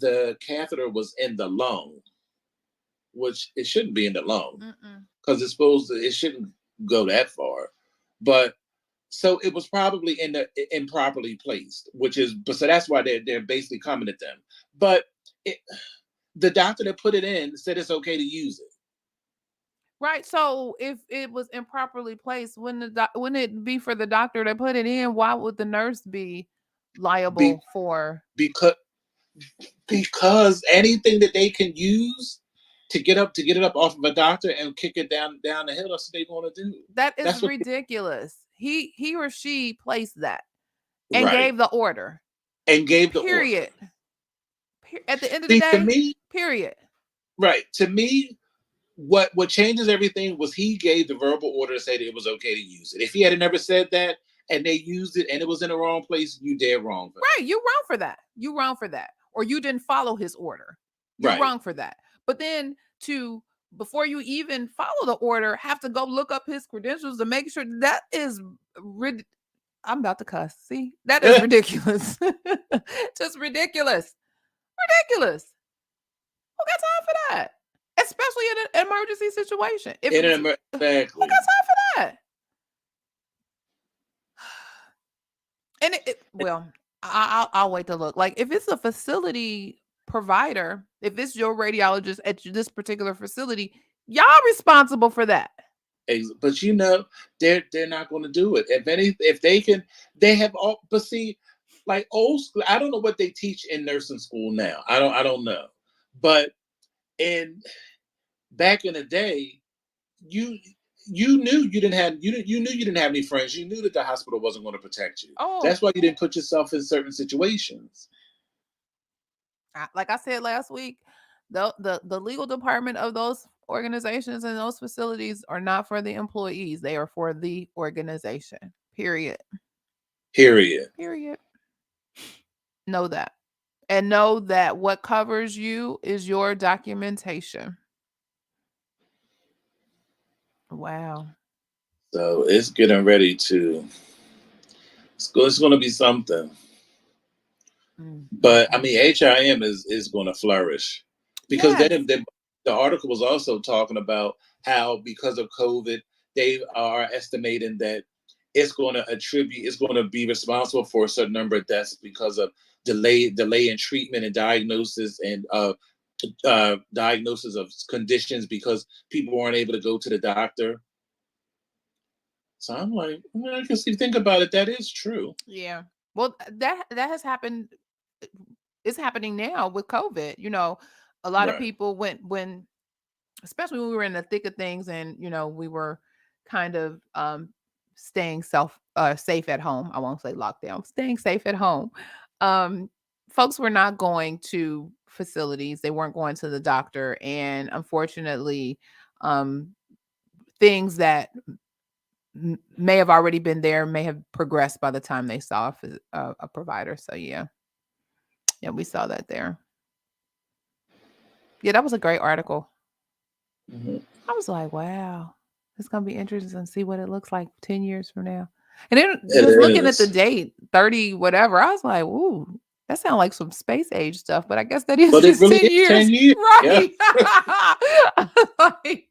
the catheter was in the lung, which it shouldn't be in the lung because it's supposed to. It shouldn't go that far, but so it was probably in the improperly placed, which is so that's why they're basically coming at them. But it, the doctor that put it in said it's okay to use it.
Right. So if it was improperly placed, wouldn't it be for the doctor to put it in? Why would the nurse be
Be,
liable for?
because because anything that they can use to get it up off of a doctor and kick it down the hill, that's what they want to do.
That is
That's what
ridiculous. He or she placed that and
right
gave the order.
and gave the order.
Period. At the end of the
See, to
day,
me,
period.
right to me, what changes everything was he gave the verbal order to say that it was okay to use it. If he had never said that and they used it and it was in the wrong place, you dead wrong for
Right. You wrong for that. You wrong for that. Or you didn't follow his order.
that.
You're
Right.
wrong for that. But then to before you even follow the order, have to go look up his credentials to make sure that is I'm about to cuss. See, that is ridiculous. Just ridiculous. Ridiculous. Who got time for that? Especially in an emergency situation. If
In
it was,
an
who got
exactly.
time for that? And well, I'll wait to look. Like if it's a facility provider, if it's your radiologist at this particular facility, y'all responsible for that.
But they're not going to do it. If they can, they have all. But see, like old school, I don't know what they teach in nursing school now. I don't know. But in back in the day, you you knew you didn't have you knew you didn't have any friends. You knew that the hospital wasn't going to protect you.
Oh,
That's why you didn't put yourself in certain situations.
like I said last week, the legal department of those organizations and those facilities are not for the employees. They are for the organization. Period.
Period.
Period. Know that. And know that what covers you is your documentation. Wow.
So it's getting ready to. It's going to be something. But I mean, HIM is going to flourish because
Yes.
the article was also talking about how because of COVID, they are estimating that it's going to be responsible for a certain number of deaths because of delay in treatment and diagnosis and diagnosis of conditions because people weren't able to go to the doctor. So I'm like, I guess if you think about it, that is true.
Yeah. Well, that has happened. It's happening now with COVID. A lot of
Right.
people when especially when we were in the thick of things and we were kind of staying safe at home. I won't say lockdown, staying safe at home. um Folks were not going to facilities, they weren't going to the doctor, and unfortunately things that may have already been there may have progressed by the time they saw a provider. So yeah, we saw that there. Yeah, that was a great article.
Mm-hmm.
I was like, wow, it's gonna be interesting to see what it looks like 10 years from now. And then
It
just looking at the
is.
date, 30, whatever, I was like, ooh, that sounds like some space age stuff, but I guess that is
But it
just
really
10
is
years.
10 years. Yeah.
Right. Like,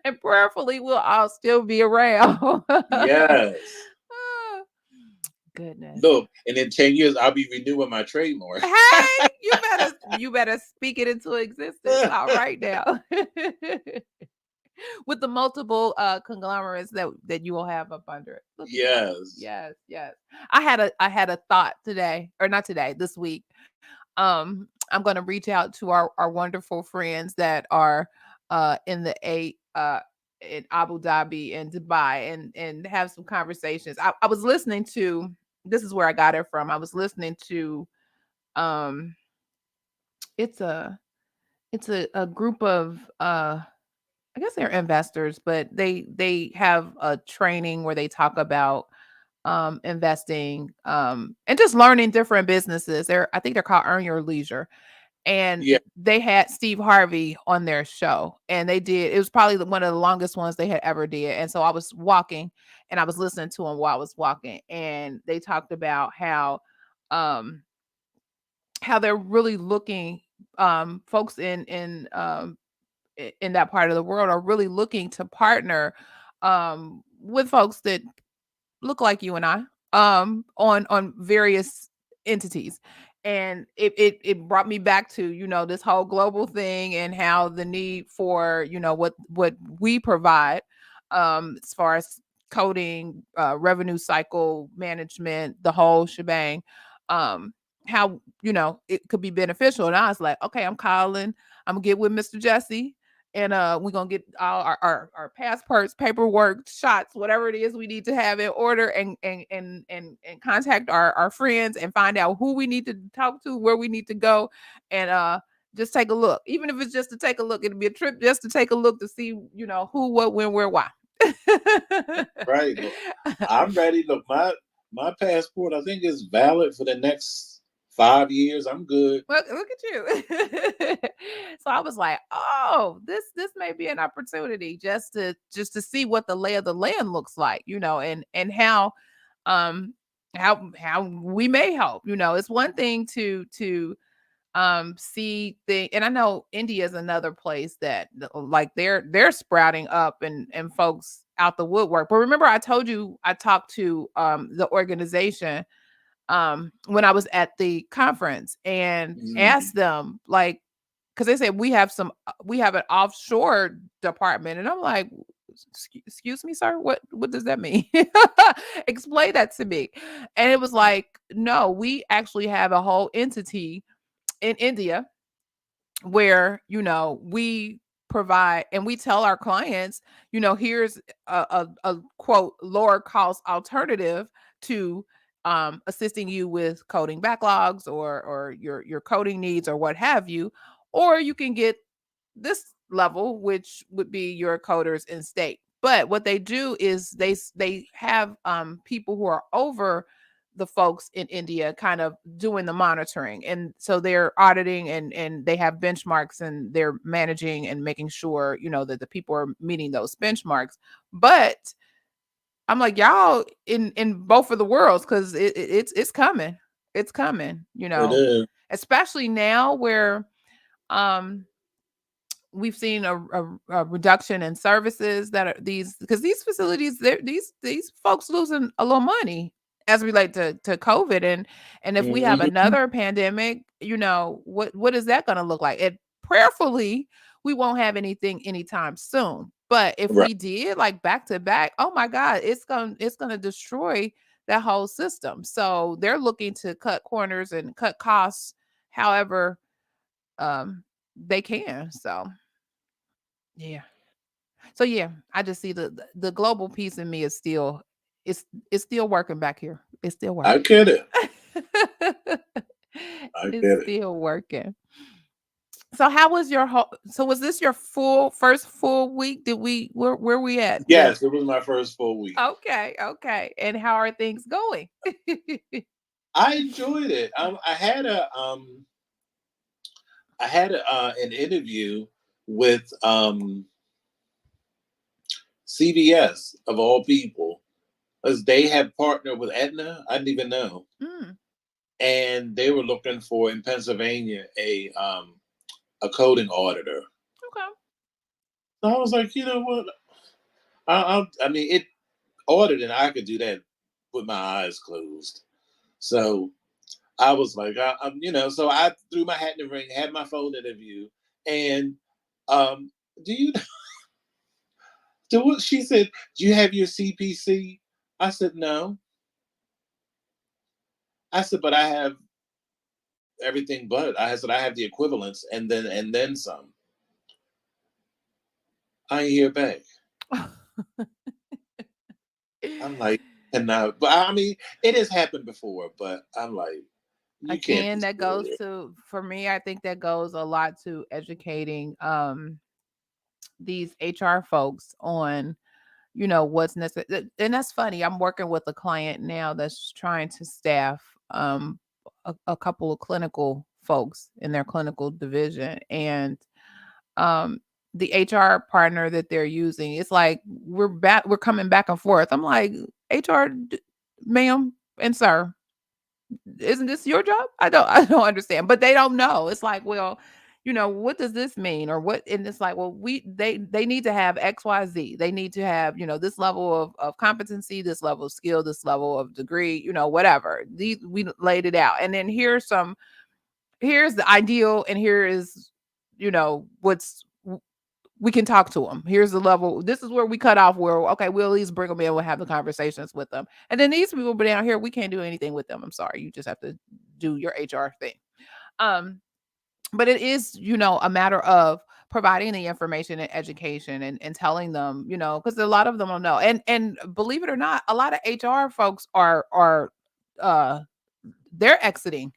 and prayerfully we'll all still be around.
Yes.
Goodness.
Look, and in 10 years, I'll be renewing my trademark.
Hey, you better speak it into existence. All right now. With the multiple conglomerates that you will have up under it. Look at that.
Yes.
Yes, yes. I had a thought today, or not today, this week. I'm going to reach out to our wonderful friends that are in the in Abu Dhabi and Dubai, and have some conversations. I was listening to, this is where I got it from. I was listening to um it's a group of I guess they're investors, but they have a training where they talk about investing and just learning different businesses. I think they're called Earn Your Leisure. And
Yeah.
they had Steve Harvey on their show, and it was probably one of the longest ones they had ever did. And so I was walking and I was listening to them while I was walking, and they talked about um how they're really looking, folks in that part of the world are really looking to partner with folks that look like you and I, on various entities. And it brought me back to, this whole global thing, and how the need for, what we provide, as far as coding, revenue cycle management, the whole shebang, um how, it could be beneficial. And I was like, okay, I'm gonna get with Mr. Jesse, and we're gonna get all our passports, paperwork, shots, whatever it is we need to have in order, and contact our friends and find out who we need to talk to, where we need to go, and just take a look. Even if it's just to take a look, it'll be a trip just to take a look to see, who, what, when, where, why.
Right. Look, I'm ready. Look, my passport, I think, is valid for the next 5 years. I'm good.
Look at you. So I was like, oh, this may be an opportunity just to see what the lay of the land looks like, and um how we may help. It's one thing to see the and I know India is another place that, like, they're sprouting up, and folks out the woodwork. But remember, I told you I talked to the organization when I was at the conference, and
Mhm.
asked them, like, because they said we have an offshore department, and I'm like, Excuse me, sir, what does that mean?" Explain that to me. And it was like, no, we actually have a whole entity in India where, we provide, and we tell our clients, here's a quote lower cost alternative to assisting you with coding backlogs, or your coding needs, or what have you. Or you can get this level, which would be your coders in state. But what they do is they have people who are over the folks in India, kind of doing the monitoring. And so they're auditing, and they have benchmarks, and they're managing and making sure, that the people are meeting those benchmarks. But I'm like, y'all in both of the worlds, because it's coming. It's coming,
It is.
especially now where um we've seen a reduction in services that are these, because these facilities, these folks losing a little money as relate to COVID. And if we have
Mhm.
another pandemic, what is that going to look like? And prayerfully, we won't have anything anytime soon. But if
Right.
we did, like, back to back, oh my God, it's gonna destroy that whole system. So they're looking to cut corners and cut costs however they can. So yeah. So yeah, I just see the global piece in me is still, it's still working back here. It's still
I
working.
get it. I
It's
get it.
still working. So how was your whole so was this your first full week? Did we where we at?
Yes, it was my first full week.
Okay, okay. And how are things going?
I enjoyed it. I had an interview with CBS of all people, as they had partnered with Aetna. I didn't even know,
Mm,
and they were looking for, in Pennsylvania, a coding auditor.
okay.
So I was like, you know what? I mean, it auditing. I could do that with my eyes closed. So I was like, so I threw my hat in the ring, had my phone interview, and um, do you do what she said? Do you have your CPC? I said no. I said, but I have everything. But I said I have the equivalents, and then some. I ain't hear back. I'm like, and now, but I mean, it has happened before. But I'm like, You can't
Again,
be
that goes
serious.
to, for me, I think that goes a lot to educating these HR folks on, what's necessary. And that's funny. I'm working with a client now that's trying to staff a couple of clinical folks in their clinical division. And um the HR partner that they're using, it's like we're coming back and forth. I'm like, HR, ma'am and sir, isn't this your job? I don't understand. But they don't know. It's like, well, what does this mean? Or what? And it's like, well, they need to have XYZ. They need to have, this level of competency, this level of skill, this level of degree, whatever. These, we laid it out. And then here's the ideal, and here is, what's, we can talk to them. Here's the level. This is where we cut off. Where, okay, we'll at least bring them in. We'll have the conversations with them. And then these people down here, we can't do anything with them. I'm sorry. You just have to do your HR thing. Um, but it is, a matter of providing the information and education, and telling them, because a lot of them don't know. And believe it or not, a lot of HR folks are uh they're exiting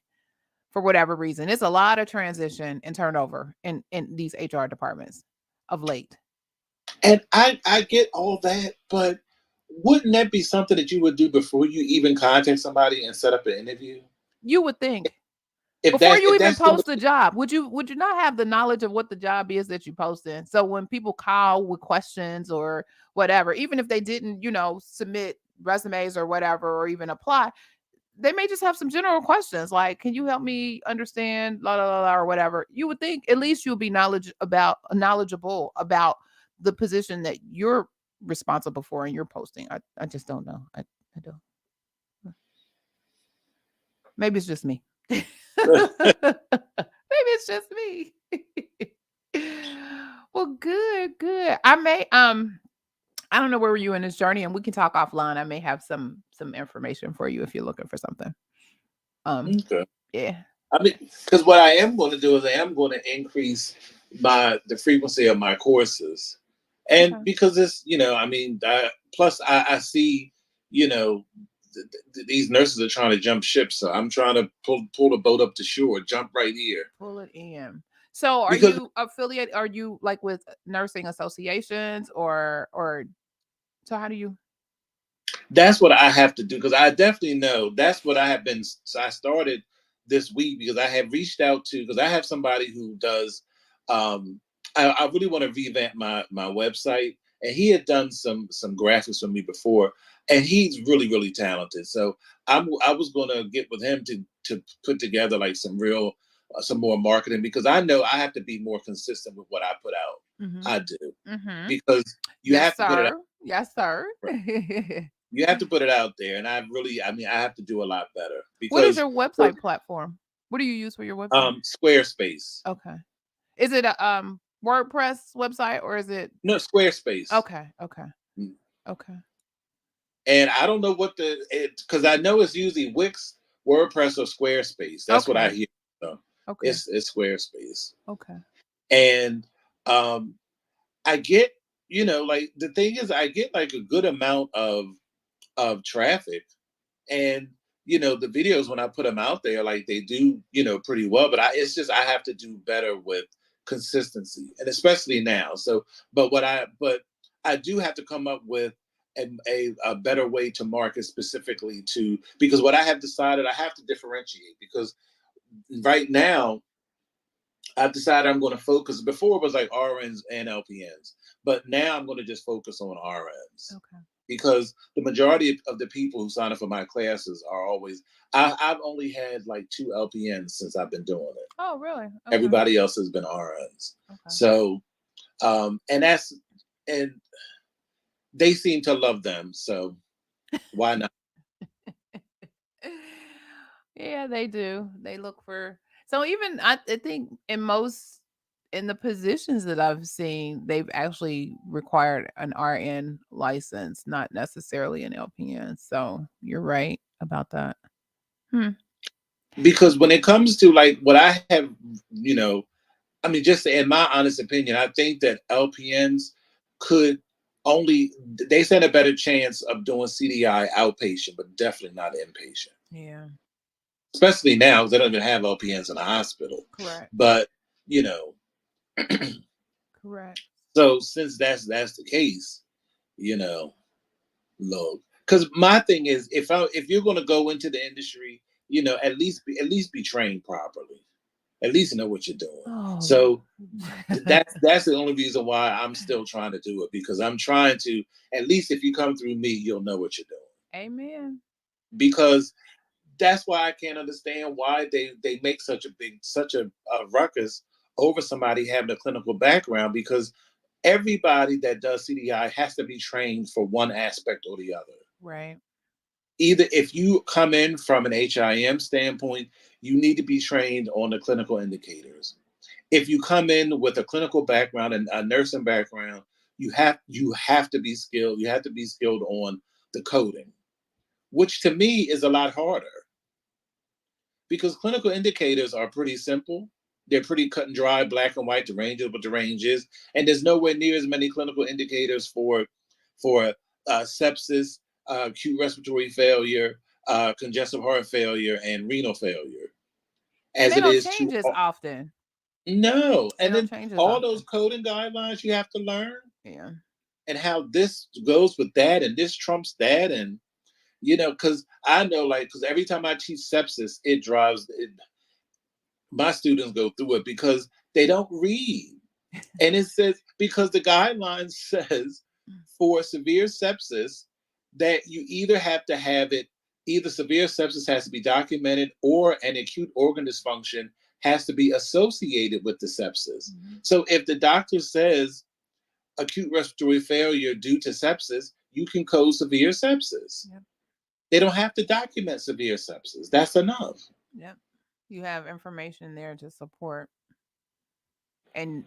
for whatever reason. It's a lot of transition and turnover in these HR departments of late.
And I get all that, but wouldn't that be something that you would do before you even contact somebody and set up an interview?
You would think,
If
before
that's
you
if
even
that's the
post a job, would you not have the knowledge of what the job is that you post in? So when people call with questions or whatever, even if they didn't, submit resumes or whatever, or even apply, they may just have some general questions like, can you help me understand la la la, la or whatever. You would think at least you'll be knowledgeable about the position that you're responsible for and you're posting. I just don't know. I don't. Maybe it's just me. Maybe it's just me. Well, good, good. I don't know where were you in this journey, and we can talk offline. I may have some information for you if you're looking for something. Um,
okay.
yeah.
I mean, because what I am going to do is I am going to increase the frequency of my courses, and
Okay.
because it's I mean, plus I see you know these nurses are trying to jump ship, so I'm trying to pull the boat up to shore, jump right here
Pull it in. So are
because
you affiliate? Are you like with nursing associations, or so how do you?
that's what I have to do because I definitely know that's what I have been. So I started this week because I have reached out to because I have somebody who does. Um, I really want to revamp my website, and he had done some graphics for me before, and he's really talented. So I was going to get with him to put together like some more marketing because I know I have to be more consistent with what I put out.
Mhm.
I do
Mhm.
because you
Yes,
have to put it out.
sir. Yes, sir.
You have to put it out there, and I mean, I have to do a lot better
What is
because
your
for
website platform? What do you use for your website?
Squarespace.
Okay. Is it a WordPress website, or is it?
No, Squarespace.
Okay, okay,
Mm.
okay,
And I don't know what because I know it's usually Wix, WordPress, or Squarespace. That's what I
okay,
hear. So
okay,
it's Squarespace,
okay.
and um, I get like the thing is I get like a good amount of traffic. And the videos when I put them out there, like they do, pretty well. But it's just I have to do better with consistency, and especially now. So, but I do have to come up with a better way to market specifically to because what I have decided I have to differentiate because right now I've decided I'm going to focus. Before it was like RNs and LPNs, but now I'm going to just focus on RNs
Okay.
because the majority of the people who sign up for my classes are always. I've only had like 2 LPNs since I've been doing it.
Oh, really? Okay.
Everybody else has been RNs.
Okay.
So, and they seem to love them. So why not?
Yeah, they do. They look for, so even I think in the positions that I've seen, they've actually required an RN license, not necessarily an LPN. So you're right about that. Hmm.
Because when it comes to like what I have, you know, I mean, just in my honest opinion, I think that LPNs could only they stand a better chance of doing CDI outpatient, but definitely not inpatient.
Yeah.
especially now because they don't even have LPNs in the hospital.
Correct.
But you know,
Correct.
so since that's the case, you know, look, because my thing is, if you're going to go into the industry, at least be trained properly, at least know what you're doing.
Oh,
So that's the only reason why I'm still trying to do it, because I'm trying to, at least if you come through me, you'll know what you're doing.
amen.
Because that's why I can't understand why they make such a ruckus over somebody having a clinical background, because everybody that does CDI has to be trained for one aspect or the other.
Right.
Either if you come in from an HIM standpoint, you need to be trained on the clinical indicators. If you come in with a clinical background and a nursing background, you have to be skilled. You have to be skilled on the coding, which to me is a lot harder, because clinical indicators are pretty simple. They're pretty cut and dry, black and white. The range is what the range is, and there's nowhere near as many clinical indicators for sepsis, acute respiratory failure, congestive heart failure, and renal failure
And
as
they
it
don't
is
change
to
as often.
no.
They
And
don't
then
change as
all those
often.
coding guidelines you have to learn,
Yeah.
and how this goes with that, and this trumps that, and because I know, like, because every time I teach sepsis, my students go through it because they don't read. And it says, because the guidelines says for severe sepsis that you either have to have it, either severe sepsis has to be documented, or an acute organ dysfunction has to be associated with the sepsis.
Mhm.
So if the doctor says acute respiratory failure due to sepsis, you can code severe sepsis.
Yep.
They don't have to document severe sepsis. That's enough.
Yep. You have information there to support, and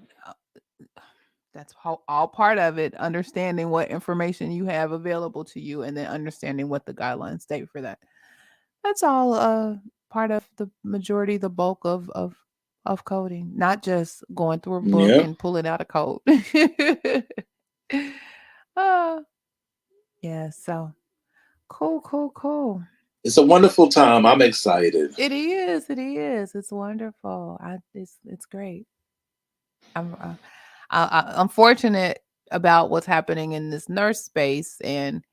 that's all part of it. Understanding what information you have available to you, and then understanding what the guidelines state for that. That's all part of the majority, the bulk of coding, not just going through a book
Yep.
and pulling out a code. uh, yeah, so cool, cool, cool.
It's a wonderful time. I'm excited.
It is, it is. It's wonderful. It's great. I'm fortunate about what's happening in this nurse space, and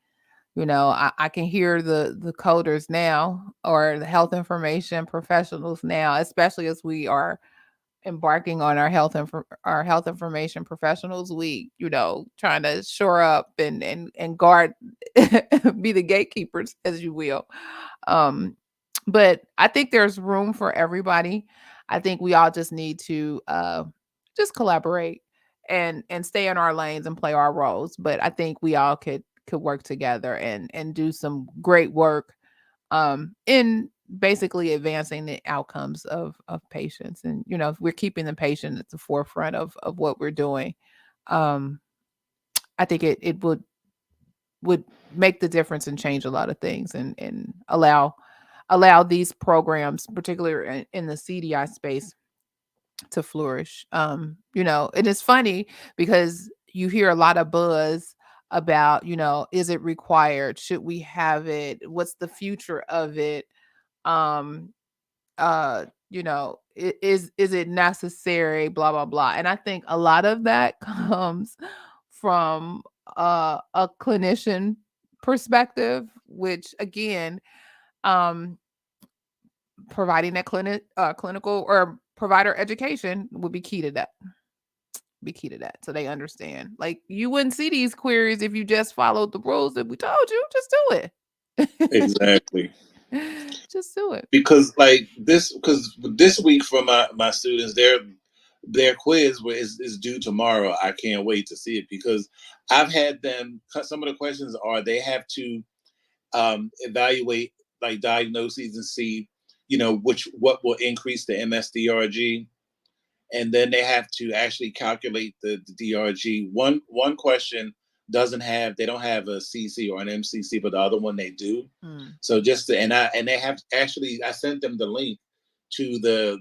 I can hear the coders now, or the health information professionals now, especially as we are embarking on our health information professionals week, trying to shore up and guard, be the gatekeepers, as you will. um but I think there's room for everybody. I think we all just need to just collaborate and stay in our lanes and play our roles, but I think we all could work together and do some great work in basically advancing the outcomes of patients. And if we're keeping the patient at the forefront of what we're doing, um I think it would make the difference and change a lot of things, and allow these programs, particularly in the CDI space, to flourish. And it's funny because you hear a lot of buzz about, is it required, should we have it, what's the future of it, um is it necessary, blah blah blah. And I think a lot of that comes from a clinician perspective, which again, um providing that clinical or provider education would be key to that, so they understand. Like, you wouldn't see these queries if you just followed the rules that we told you. Just do it.
Exactly.
Just do it.
Because this week for my students, their quiz is due tomorrow. I can't wait to see it, because I've had them. Some of the questions are, they have to evaluate, like, diagnoses and see, what will increase the MSDRG, and then they have to actually calculate the DRG. One question they don't have a CC or an MCC, but the other one they do.
Mm.
So and they have actually, I sent them the link to the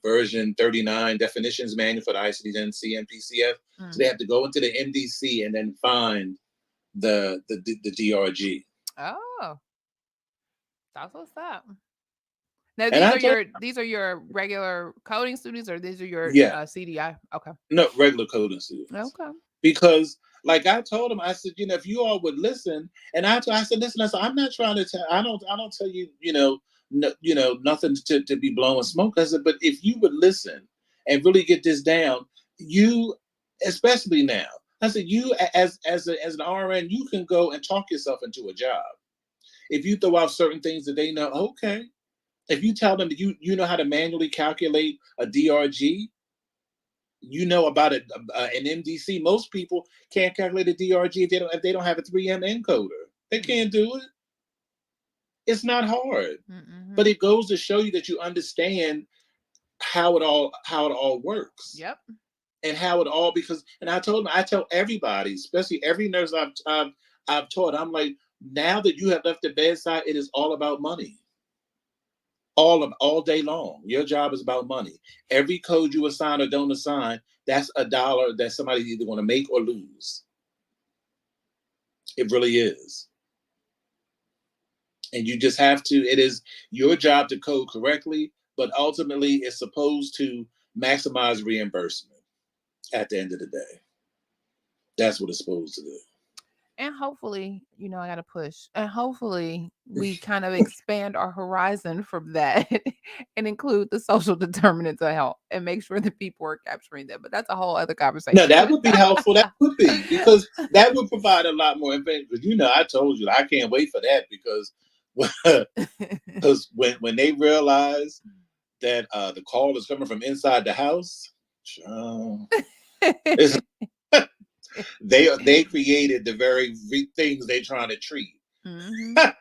version 39 definitions manual for the ICD-10 CMPCF. So
Mm.
they have to go into the MDC and then find the DRG.
Oh, that's what's up. Now
And I told,
these are your regular coding students, or these are your
yeah,
CDI? Okay.
no, regular coding students.
Okay.
Because, like I told him, I said, if you all would listen, and I said, listen, I said, I'm not trying to tell, I don't tell you, no, nothing to be blowing smoke. I said, but if you would listen and really get this down, you, especially now, I said, you as an RN, you can go and talk yourself into a job. If you throw out certain things that they know, okay. If you tell them that you know how to manually calculate a DRG, you know about it, an MDC. Most people can't calculate a DRG if they don't have a 3M encoder. They can't do it. It's not hard, but
Mm-hmm.
it goes to show you that you understand how it all works,
Yep.
and how it all, because, and I tell everybody, especially every nurse I've taught, I'm like, now that you have left the bedside, it is all about money. All day long. Your job is about money. Every code you assign or don't assign, that's a dollar that somebody's either going to make or lose. It really is. And you just have to, it is your job to code correctly, but ultimately it's supposed to maximize reimbursement at the end of the day. That's what it's supposed to do.
And hopefully, I got to push. And hopefully, we kind of expand our horizon from that and include the social determinants of health and make sure that people are capturing them. But that's a whole other
No,
conversation.
that would be helpful. That would be, because that would provide a lot more information. Because I told you I can't wait for that, because because when they realize that the call is coming from inside the house, it's, they created the very things they're trying to treat.
Mhm.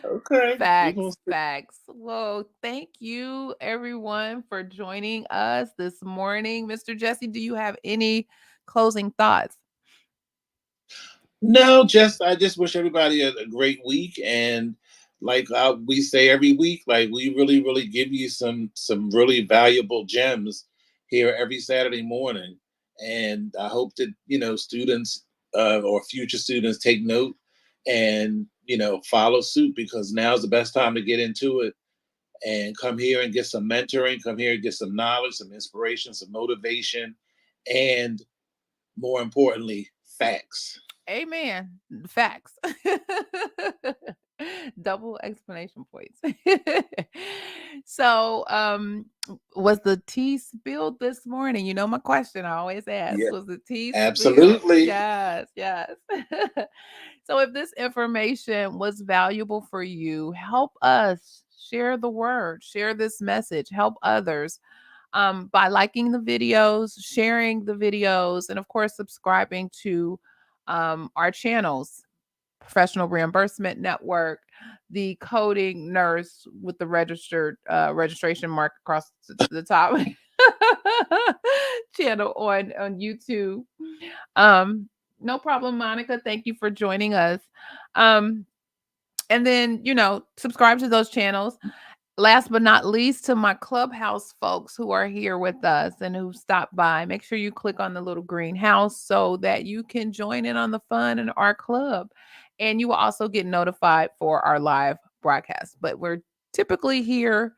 Okay, we gonna
Facts,
see.
facts. Well, thank you everyone for joining us this morning. Mr. Jesse, do you have any closing thoughts?
No, I just wish everybody a great week, and like we say every week, like we really really give you some really valuable gems here every Saturday morning, and I hope that students or future students take note and follow suit, because now's the best time to get into it and come here and get some mentoring, come here and get some knowledge, some inspiration, some motivation, and more importantly, facts.
Amen. Facts. Double explanation points. So, was the tea spilled this morning? You know my question I always ask.
Yeah,
Was the tea spilled?
absolutely.
Yes, yes. So if this information was valuable for you, help us share the word, share this message, help others by liking the videos, sharing the videos, and of course, subscribing to our channels: Professional Reimbursement Network, the Coding Nurse with the registered registration mark across the top channel on YouTube. Um, no problem, Monica. Thank you for joining us. Um, and then, subscribe to those channels. Last but not least, to my Clubhouse folks who are here with us and who stopped by, make sure you click on the little green house so that you can join in on the fun in our club. And you will also get notified for our live broadcast. But we're typically here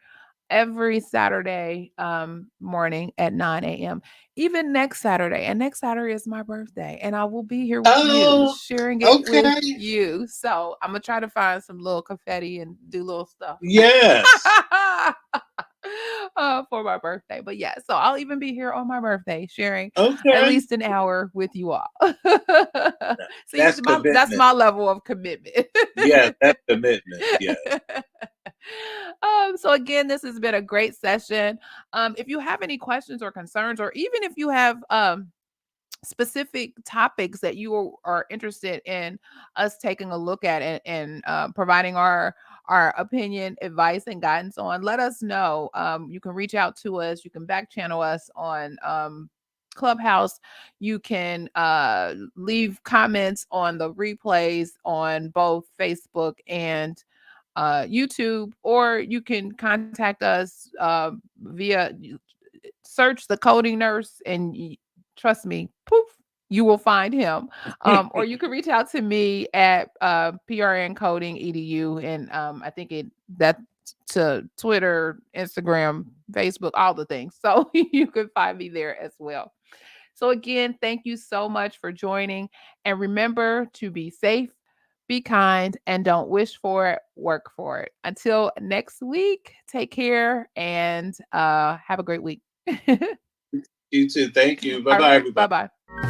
every Saturday morning at 9 a.m. Even next Saturday. And next Saturday is my birthday. And I will be here with you,
Oh,
sharing it with
okay.
you. So I'm going to try to find some little confetti and do little stuff.
Yes.
For my birthday. But yeah, so I'll even be here on my birthday sharing at
Okay.
least an hour with you all. See,
That's
that's
commitment.
my level of commitment.
Yes, that's commitment. Yes.
So again, this has been a great session. If you have any questions or concerns, or even if you have specific topics that you are interested in us taking a look at and providing our opinion, advice, and guidance on, let us know. You can reach out to us. You can back channel us on Clubhouse. You can leave comments on the replays on both Facebook and YouTube, or you can contact us via search the coding nurse, and trust me, poof, you will find him. Or you can reach out to me at PRN Coding EDU, and I think that to Twitter, Instagram, Facebook, all the things. So you can find me there as well. So again, thank you so much for joining, and remember to be safe, be kind, and don't wish for it, work for it. Until next week, take care and have a great week.
You too. Thank you. Bye
All
bye,
right,
everybody.
bye bye.